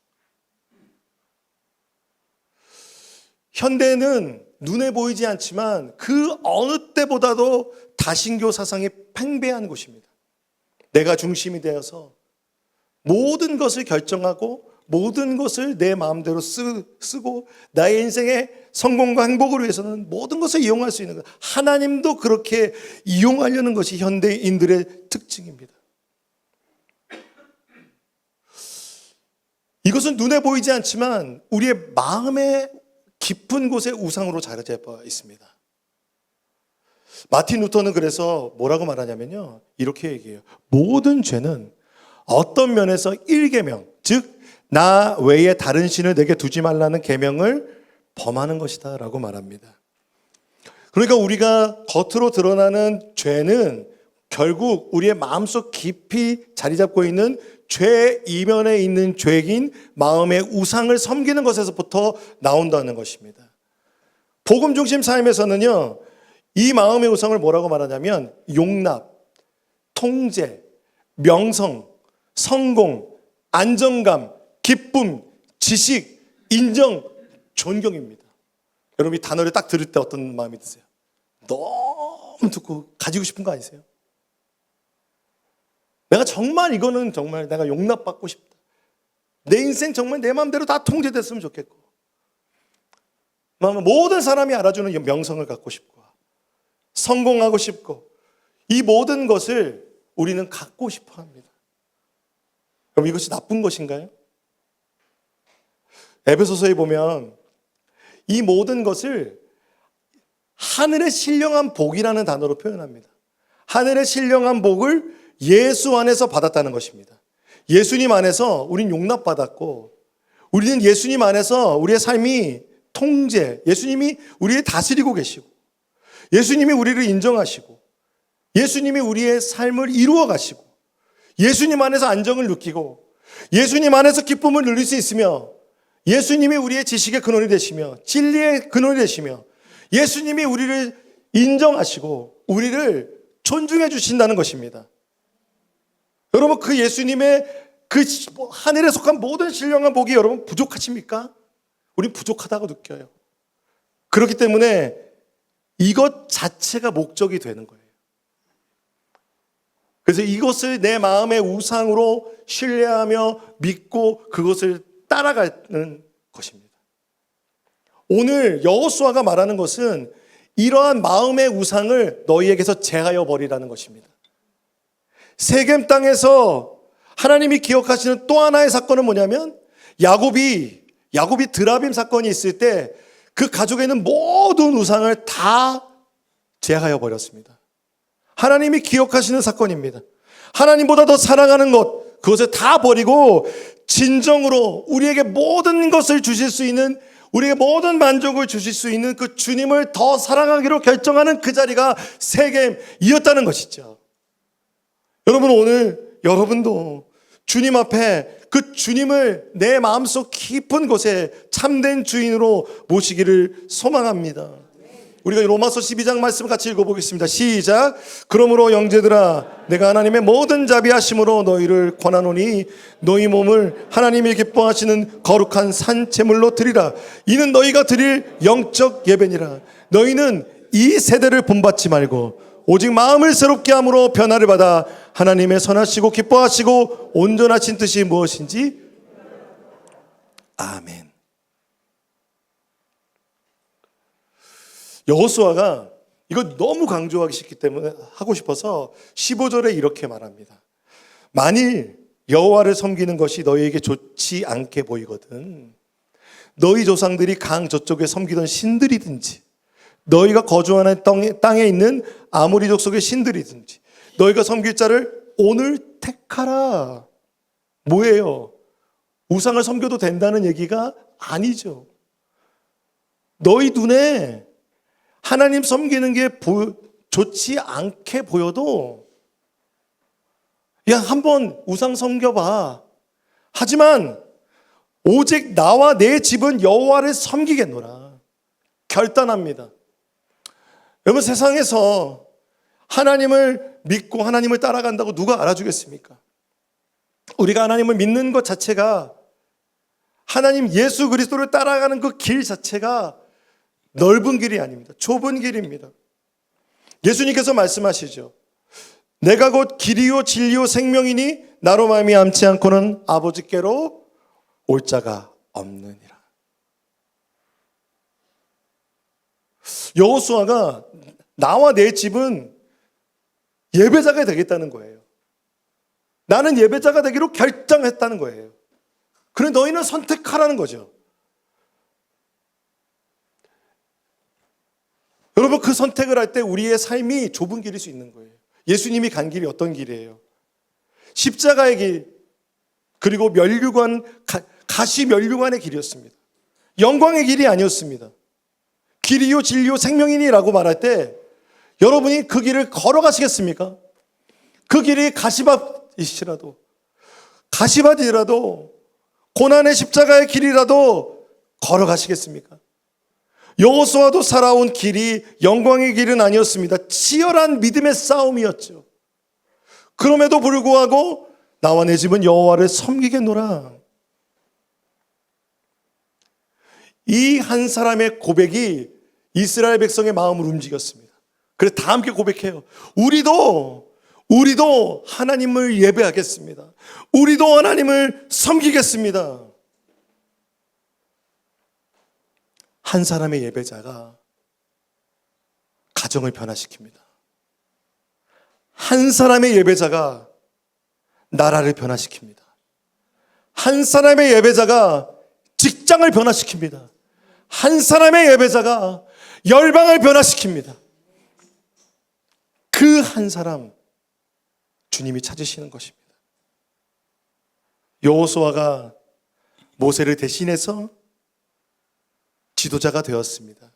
현대는 눈에 보이지 않지만 그 어느 때보다도 다신교 사상이 팽배한 곳입니다. 내가 중심이 되어서 모든 것을 결정하고 모든 것을 내 마음대로 쓰고 나의 인생의 성공과 행복을 위해서는 모든 것을 이용할 수 있는 것. 하나님도 그렇게 이용하려는 것이 현대인들의 특징입니다. 이것은 눈에 보이지 않지만 우리의 마음의 깊은 곳에 우상으로 자리잡아 있습니다. 마틴 루터는 그래서 뭐라고 말하냐면요, 이렇게 얘기해요. 모든 죄는 어떤 면에서 1계명, 즉 나 외에 다른 신을 내게 두지 말라는 계명을 범하는 것이다 라고 말합니다. 그러니까 우리가 겉으로 드러나는 죄는 결국 우리의 마음속 깊이 자리 잡고 있는 죄 이면에 있는 죄인 마음의 우상을 섬기는 것에서부터 나온다는 것입니다. 복음 중심 삶에서는요, 이 마음의 우상을 뭐라고 말하냐면 용납, 통제, 명성, 성공, 안정감, 기쁨, 지식, 인정, 존경입니다. 여러분 이 단어를 딱 들을 때 어떤 마음이 드세요? 너무 듣고 가지고 싶은 거 아니세요? 내가 정말 이거는 정말 내가 용납받고 싶다. 내 인생 정말 내 마음대로 다 통제됐으면 좋겠고, 모든 사람이 알아주는 명성을 갖고 싶고, 성공하고 싶고, 이 모든 것을 우리는 갖고 싶어 합니다. 그럼 이것이 나쁜 것인가요? 에베소서에 보면 이 모든 것을 하늘의 신령한 복이라는 단어로 표현합니다. 하늘의 신령한 복을 예수 안에서 받았다는 것입니다. 예수님 안에서 우린 용납받았고, 우리는 예수님 안에서 우리의 삶이 통제, 예수님이 우리를 다스리고 계시고, 예수님이 우리를 인정하시고, 예수님이 우리의 삶을 이루어 가시고, 예수님 안에서 안정을 느끼고, 예수님 안에서 기쁨을 누릴 수 있으며, 예수님이 우리의 지식의 근원이 되시며 진리의 근원이 되시며, 예수님이 우리를 인정하시고 우리를 존중해 주신다는 것입니다. 여러분 그 예수님의 그 하늘에 속한 모든 신령한 복이 여러분 부족하십니까? 우린 부족하다고 느껴요. 그렇기 때문에 이것 자체가 목적이 되는 거예요. 그래서 이것을 내 마음의 우상으로 신뢰하며 믿고 그것을 따라가는 것입니다. 오늘 여호수아가 말하는 것은 이러한 마음의 우상을 너희에게서 제하여 버리라는 것입니다. 세겜 땅에서 하나님이 기억하시는 또 하나의 사건은 뭐냐면 야곱이 드라빔 사건이 있을 때 그 가족에 있는 모든 우상을 다 제하여 버렸습니다. 하나님이 기억하시는 사건입니다. 하나님보다 더 사랑하는 것, 그것을 다 버리고 진정으로 우리에게 모든 것을 주실 수 있는, 우리에게 모든 만족을 주실 수 있는 그 주님을 더 사랑하기로 결정하는 그 자리가 세겜이었다는 것이죠. 여러분 오늘 여러분도 주님 앞에 그 주님을 내 마음속 깊은 곳에 참된 주인으로 모시기를 소망합니다. 우리가 로마서 12장 말씀 같이 읽어보겠습니다. 시작. 그러므로 형제들아 내가 하나님의 모든 자비하심으로 너희를 권하노니 너희 몸을 하나님이 기뻐하시는 거룩한 산 제물로 드리라. 이는 너희가 드릴 영적 예배니라. 너희는 이 세대를 본받지 말고 오직 마음을 새롭게 함으로 변화를 받아 하나님의 선하시고 기뻐하시고 온전하신 뜻이 무엇인지. 아멘. 여호수아가 이거 너무 강조하기 싫기 때문에 하고 싶어서 15절에 이렇게 말합니다. 만일 여호와를 섬기는 것이 너희에게 좋지 않게 보이거든 너희 조상들이 강 저쪽에 섬기던 신들이든지 너희가 거주하는 땅에 있는 아모리 족속의 신들이든지 너희가 섬길 자를 오늘 택하라. 뭐예요? 우상을 섬겨도 된다는 얘기가 아니죠. 너희 눈에 하나님 섬기는 게 좋지 않게 보여도 야 한번 우상 섬겨봐. 하지만 오직 나와 내 집은 여호와를 섬기겠노라. 결단합니다. 여러분 세상에서 하나님을 믿고 하나님을 따라간다고 누가 알아주겠습니까? 우리가 하나님을 믿는 것 자체가, 하나님 예수 그리스도를 따라가는 그 길 자체가 넓은 길이 아닙니다. 좁은 길입니다. 예수님께서 말씀하시죠. 내가 곧 길이요 진리요 생명이니 나로 말미암지 않고는 아버지께로 올 자가 없느니라. 여호수아가 나와 내 집은 예배자가 되겠다는 거예요. 나는 예배자가 되기로 결정했다는 거예요. 그래 너희는 선택하라는 거죠. 여러분 그 선택을 할 때 우리의 삶이 좁은 길일 수 있는 거예요. 예수님이 간 길이 어떤 길이에요? 십자가의 길, 그리고 가시 면류관의 길이었습니다. 영광의 길이 아니었습니다. 길이요 진리요 생명이니라고 말할 때 여러분이 그 길을 걸어가시겠습니까? 그 길이 가시밭이라도 고난의 십자가의 길이라도 걸어가시겠습니까? 여호수아도 살아온 길이 영광의 길은 아니었습니다. 치열한 믿음의 싸움이었죠. 그럼에도 불구하고 나와 내 집은 여호와를 섬기겠노라. 이 한 사람의 고백이 이스라엘 백성의 마음을 움직였습니다. 그래서 다 함께 고백해요. 우리도 하나님을 예배하겠습니다. 우리도 하나님을 섬기겠습니다. 한 사람의 예배자가 가정을 변화시킵니다. 한 사람의 예배자가 나라를 변화시킵니다. 한 사람의 예배자가 직장을 변화시킵니다. 한 사람의 예배자가 열방을 변화시킵니다. 그 한 사람 주님이 찾으시는 것입니다. 여호수아가 모세를 대신해서 지도자가 되었습니다.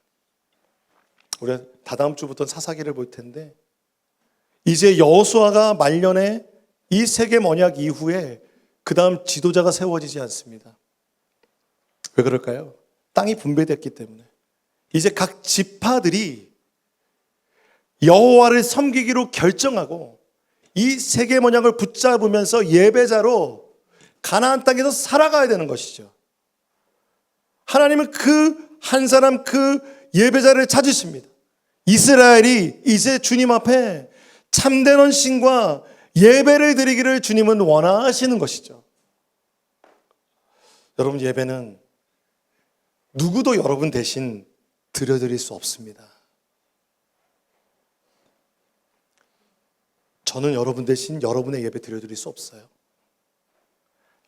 우리가 다다음 주부터 사사기를 볼 텐데 이제 여호수아가 말년에 이 세겜 언약 이후에 그 다음 지도자가 세워지지 않습니다. 왜 그럴까요? 땅이 분배됐기 때문에 이제 각 지파들이 여호와를 섬기기로 결정하고 이 세겜 언약을 붙잡으면서 예배자로 가나안 땅에서 살아가야 되는 것이죠. 하나님은 그 한 사람 그 예배자를 찾으십니다. 이스라엘이 이제 주님 앞에 참된 헌신과 예배를 드리기를 주님은 원하시는 것이죠. 여러분, 예배는 누구도 여러분 대신 드려드릴 수 없습니다. 저는 여러분 대신 여러분의 예배 드려드릴 수 없어요.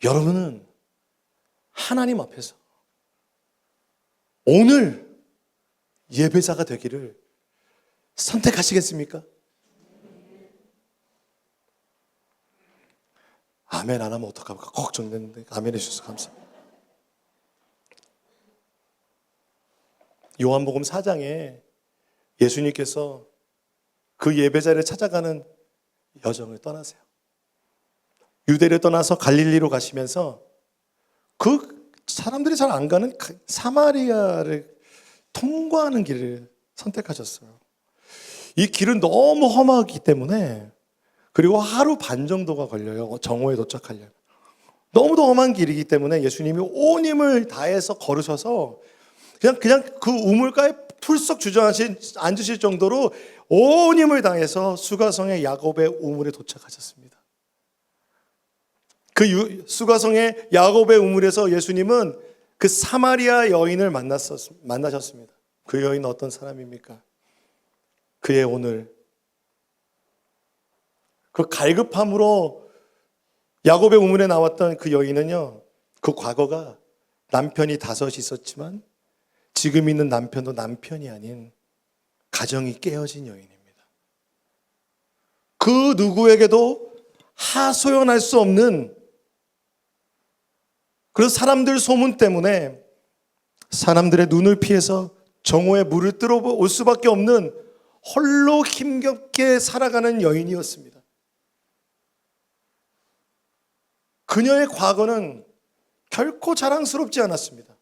여러분은 하나님 앞에서 오늘 예배자가 되기를 선택하시겠습니까? 아멘 안 하면 어떡합니까? 걱정되는데 아멘 해주셔서 감사합니다. 요한복음 4장에 예수님께서 그 예배자를 찾아가는 여정을 떠나세요. 유대를 떠나서 갈릴리로 가시면서 그 사람들이 잘 안 가는 사마리아를 통과하는 길을 선택하셨어요. 이 길은 너무 험하기 때문에 그리고 하루 반 정도가 걸려요. 정오에 도착하려면. 너무도 험한 길이기 때문에 예수님이 온 힘을 다해서 걸으셔서 그냥 그 우물가에 풀썩 앉으실 정도로 온 힘을 다해서 수가성의 야곱의 우물에 도착하셨습니다. 그 수가성의 야곱의 우물에서 예수님은 그 사마리아 여인을 만나셨습니다. 그 여인은 어떤 사람입니까? 그의 오늘 그 갈급함으로 야곱의 우물에 나왔던 그 여인은요, 그 과거가 남편이 5 있었지만 지금 있는 남편도 남편이 아닌 가정이 깨어진 여인입니다. 그 누구에게도 하소연할 수 없는, 그래서 사람들 소문 때문에 사람들의 눈을 피해서 정오에 물을 뜨러 올 수밖에 없는 홀로 힘겹게 살아가는 여인이었습니다. 그녀의 과거는 결코 자랑스럽지 않았습니다.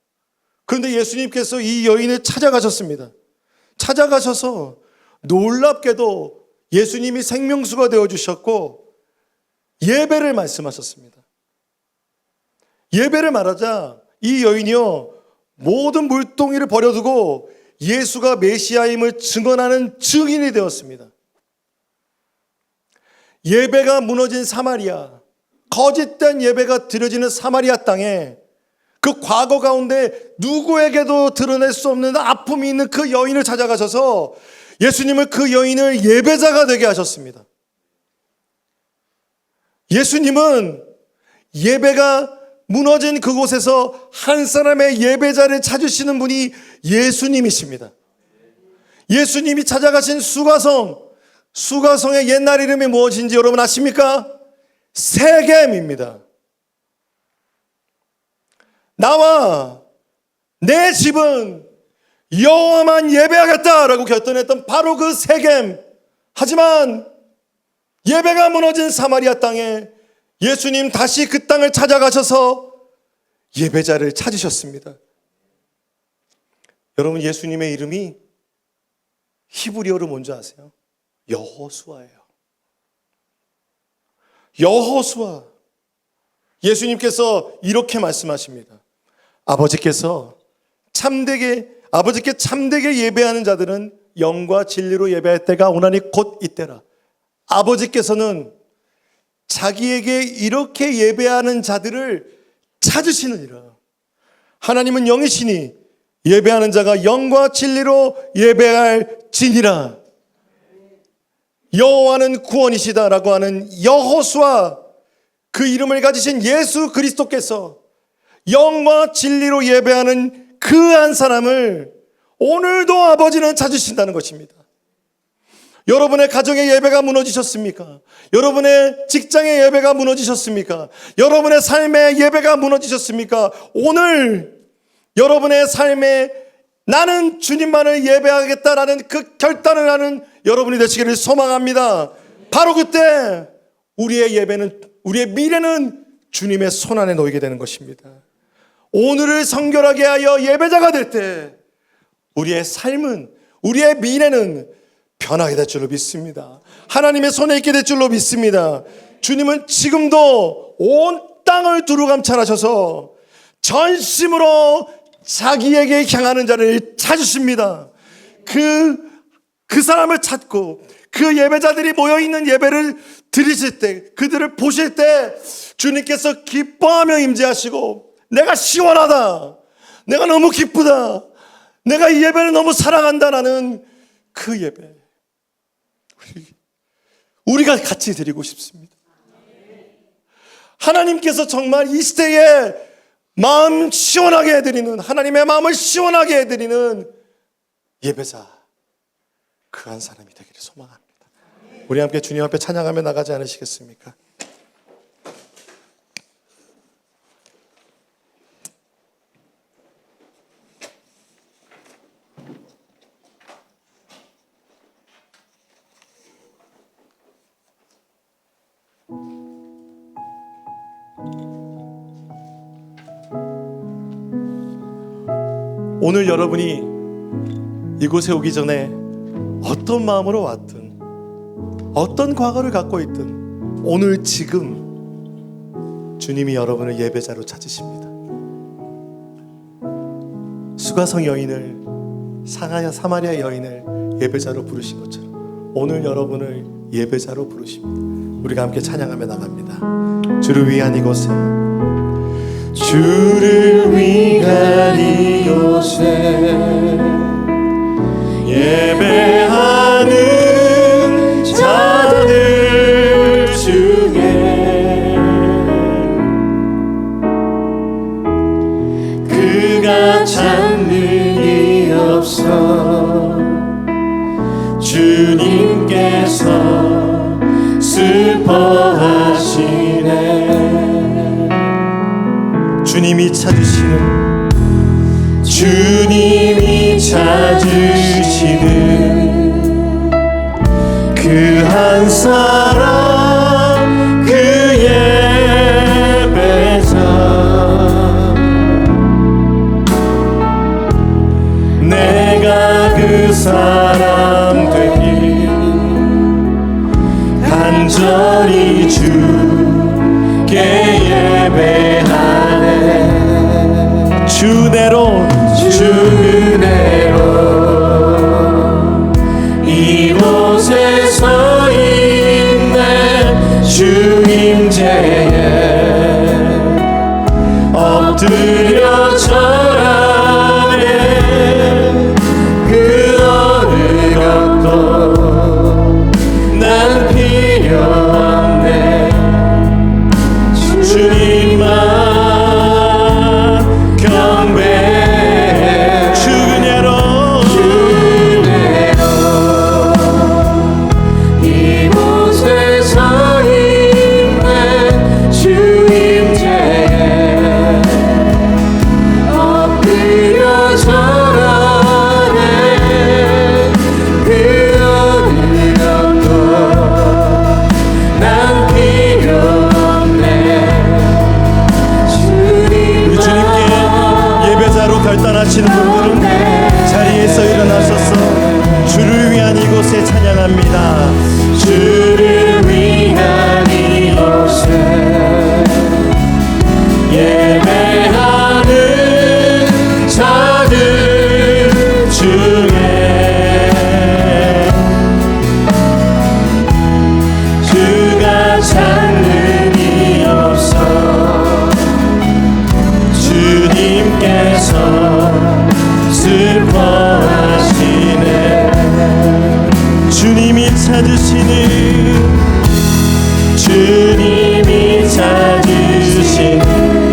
그런데 예수님께서 이 여인을 찾아가셨습니다. 찾아가셔서 놀랍게도 예수님이 생명수가 되어주셨고 예배를 말씀하셨습니다. 예배를 말하자 이 여인이요, 모든 물동이를 버려두고 예수가 메시아임을 증언하는 증인이 되었습니다. 예배가 무너진 사마리아, 거짓된 예배가 드려지는 사마리아 땅에 그 과거 가운데 누구에게도 드러낼 수 없는 아픔이 있는 그 여인을 찾아가셔서 예수님은 그 여인을 예배자가 되게 하셨습니다. 예수님은 예배가 무너진 그곳에서 한 사람의 예배자를 찾으시는 분이 예수님이십니다. 예수님이 찾아가신 수가성의 옛날 이름이 무엇인지 여러분 아십니까? 세겜입니다. 나와 내 집은 여호와만 예배하겠다라고 결단했던 바로 그 세겜. 하지만 예배가 무너진 사마리아 땅에 예수님 다시 그 땅을 찾아가셔서 예배자를 찾으셨습니다. 여러분, 예수님의 이름이 히브리어로 뭔지 아세요? 여호수아예요. 여호수아. 예수님께서 이렇게 말씀하십니다. 아버지께 참되게 예배하는 자들은 영과 진리로 예배할 때가 오나니 곧 이때라. 아버지께서는 자기에게 이렇게 예배하는 자들을 찾으시느니라. 하나님은 영이시니 예배하는 자가 영과 진리로 예배할지니라. 여호와는 구원이시다라고 하는 여호수아, 그 이름을 가지신 예수 그리스도께서 영과 진리로 예배하는 그 한 사람을 오늘도 아버지는 찾으신다는 것입니다. 여러분의 가정의 예배가 무너지셨습니까? 여러분의 직장의 예배가 무너지셨습니까? 여러분의 삶의 예배가 무너지셨습니까? 오늘 여러분의 삶에 나는 주님만을 예배하겠다라는 그 결단을 하는 여러분이 되시기를 소망합니다. 바로 그때 우리의 예배는, 우리의 미래는 주님의 손안에 놓이게 되는 것입니다. 오늘을 성결하게 하여 예배자가 될 때 우리의 삶은, 우리의 미래는 변하게 될 줄로 믿습니다. 하나님의 손에 있게 될 줄로 믿습니다. 주님은 지금도 온 땅을 두루감찰하셔서 전심으로 자기에게 향하는 자를 찾으십니다. 그 사람을 찾고 그 예배자들이 모여있는 예배를 드리실 때, 그들을 보실 때 주님께서 기뻐하며 임재하시고, 내가 시원하다, 내가 너무 기쁘다, 내가 이 예배를 너무 사랑한다라는 그 예배, 우리가 같이 드리고 싶습니다. 하나님께서 정말 이 시대에 마음 시원하게 해드리는, 하나님의 마음을 시원하게 해드리는 예배자, 그 한 사람이 되기를 소망합니다. 우리 함께 주님 앞에 찬양하며 나가지 않으시겠습니까? 오늘 여러분이 이곳에 오기 전에 어떤 마음으로 왔든, 어떤 과거를 갖고 있든, 오늘 지금 주님이 여러분을 예배자로 찾으십니다. 수가성 여인을, 사마리아 여인을 예배자로 부르신 것처럼 오늘 여러분을 예배자로 부르십니다. 우리가 함께 찬양하며 나갑니다. 주를 위한 이곳에, 주를 위한 이곳에 예배하는 자들 중에 그가 찾는 이 없어 주님께서 슬퍼하시네. 주님이 찾으시는, 주님이 찾으시는 그 한 사람, 그 예배자, 내가 그 사람 되길 간절히 주께 예배하네. 주대로 이곳에 서 있네. 주 임재에 엎드려 절하네. 그 어느 것도 난 필요 없네. 주님만 경배해. 주 그녀로 이곳에 서 있네. 주 임재에 엎드려 절하네. 그 어느 것도 난 필요 없네. 우리 주님께 예배자로 결단하시는 분들은 자리에서 일어나셔서 주를 위한 이곳에 찬양합니다. 주를 위한 이곳에 예배하는 자들 중에 주가 찾는 이 없어 주님께서 슬퍼하시네. 주님이 찾으신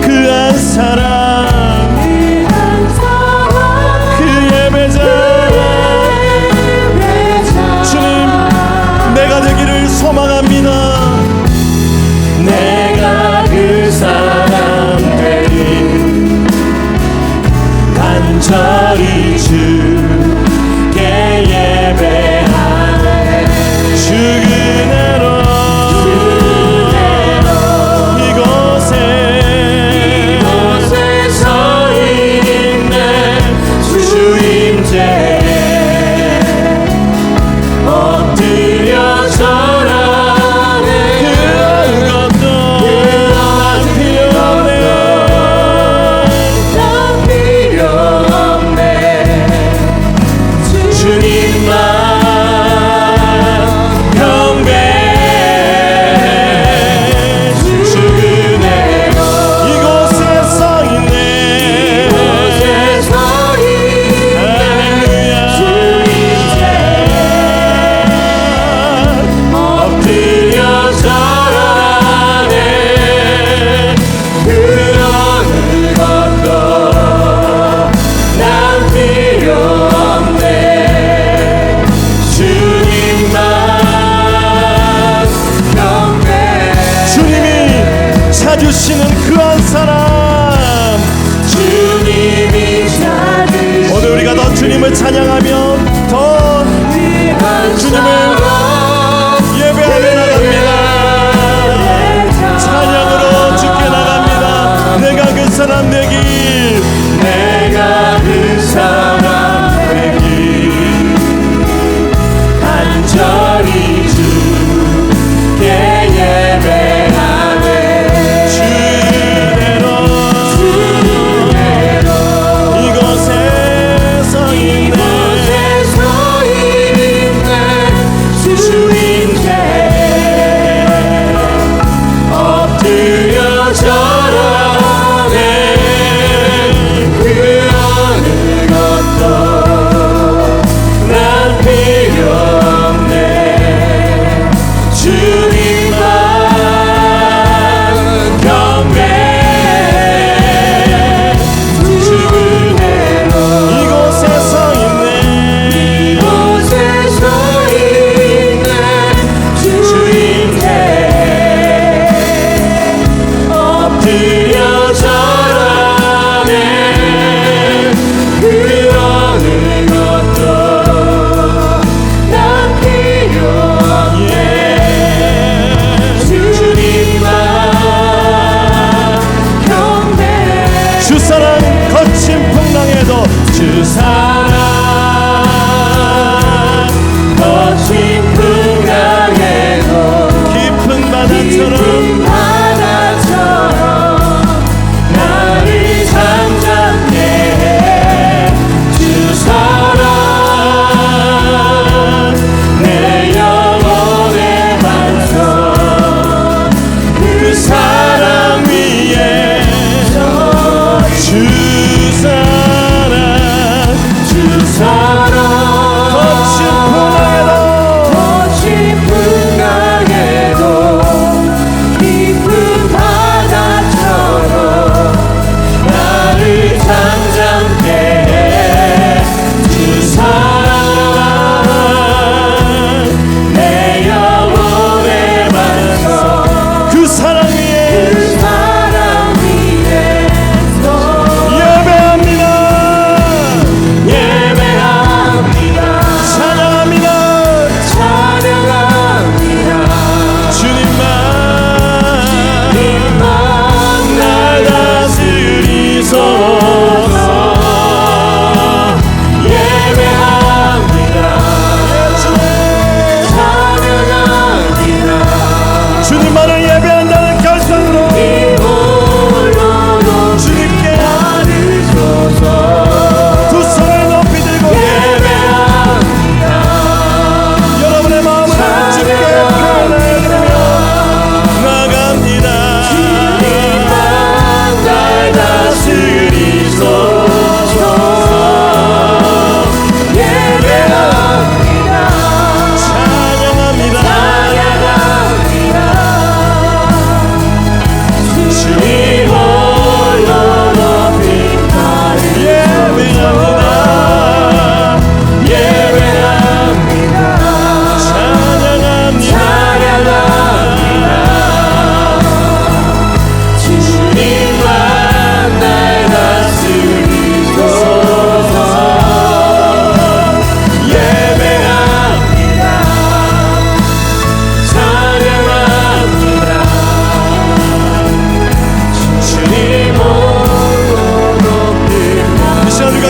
그 한 사람, 그 예배자. 주님, 내가 되기를 소망합니다. 내가 그 사람 되리 간절히 주께 예배하네. 주 그대로 이곳에 서 있네. 주 임재에 엎드려 절하네. 그것도 난 필요 없네. 주님만 경배해. 주 그대로 이곳에 서 있네. 이곳에 서 있네. 할렐루야. 주 임재에 엎드려 절하네. 그 어느 것도 난 필요 없네. 주님만 경배해. 주님이 찾으시는 그 한 사람, 주님이 찾으신 오늘 우리가 더 주님을 찬양하며 더 주님을 예배하며 나갑니다. 찬양으로 주께 나갑니다. 내가 그 사람 되길, 내가 그 사람 되길 간절히 주께 예배하네. 주대로 이곳에 서 있네. 이곳에 서 있네. 주 임재에 엎드려 절하네. 그 어느 것도 난 필요 없네. 주님만 경배해. 주 그대로 이곳에 서 있네. 이곳에 서 있네. 주 임재에 엎드려 절하네. 그 어느 것도 난 필요 없네. 주님만 경배해. 주 사랑 거친 풍랑에도 주 사랑 거친 풍랑에도 깊은 바다처럼 깊은 바다처럼 나를 잠잠케 해. 주 사랑 내 영혼의 반석 그 사랑 위에 주 사랑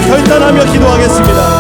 결단하며 기도하겠습니다.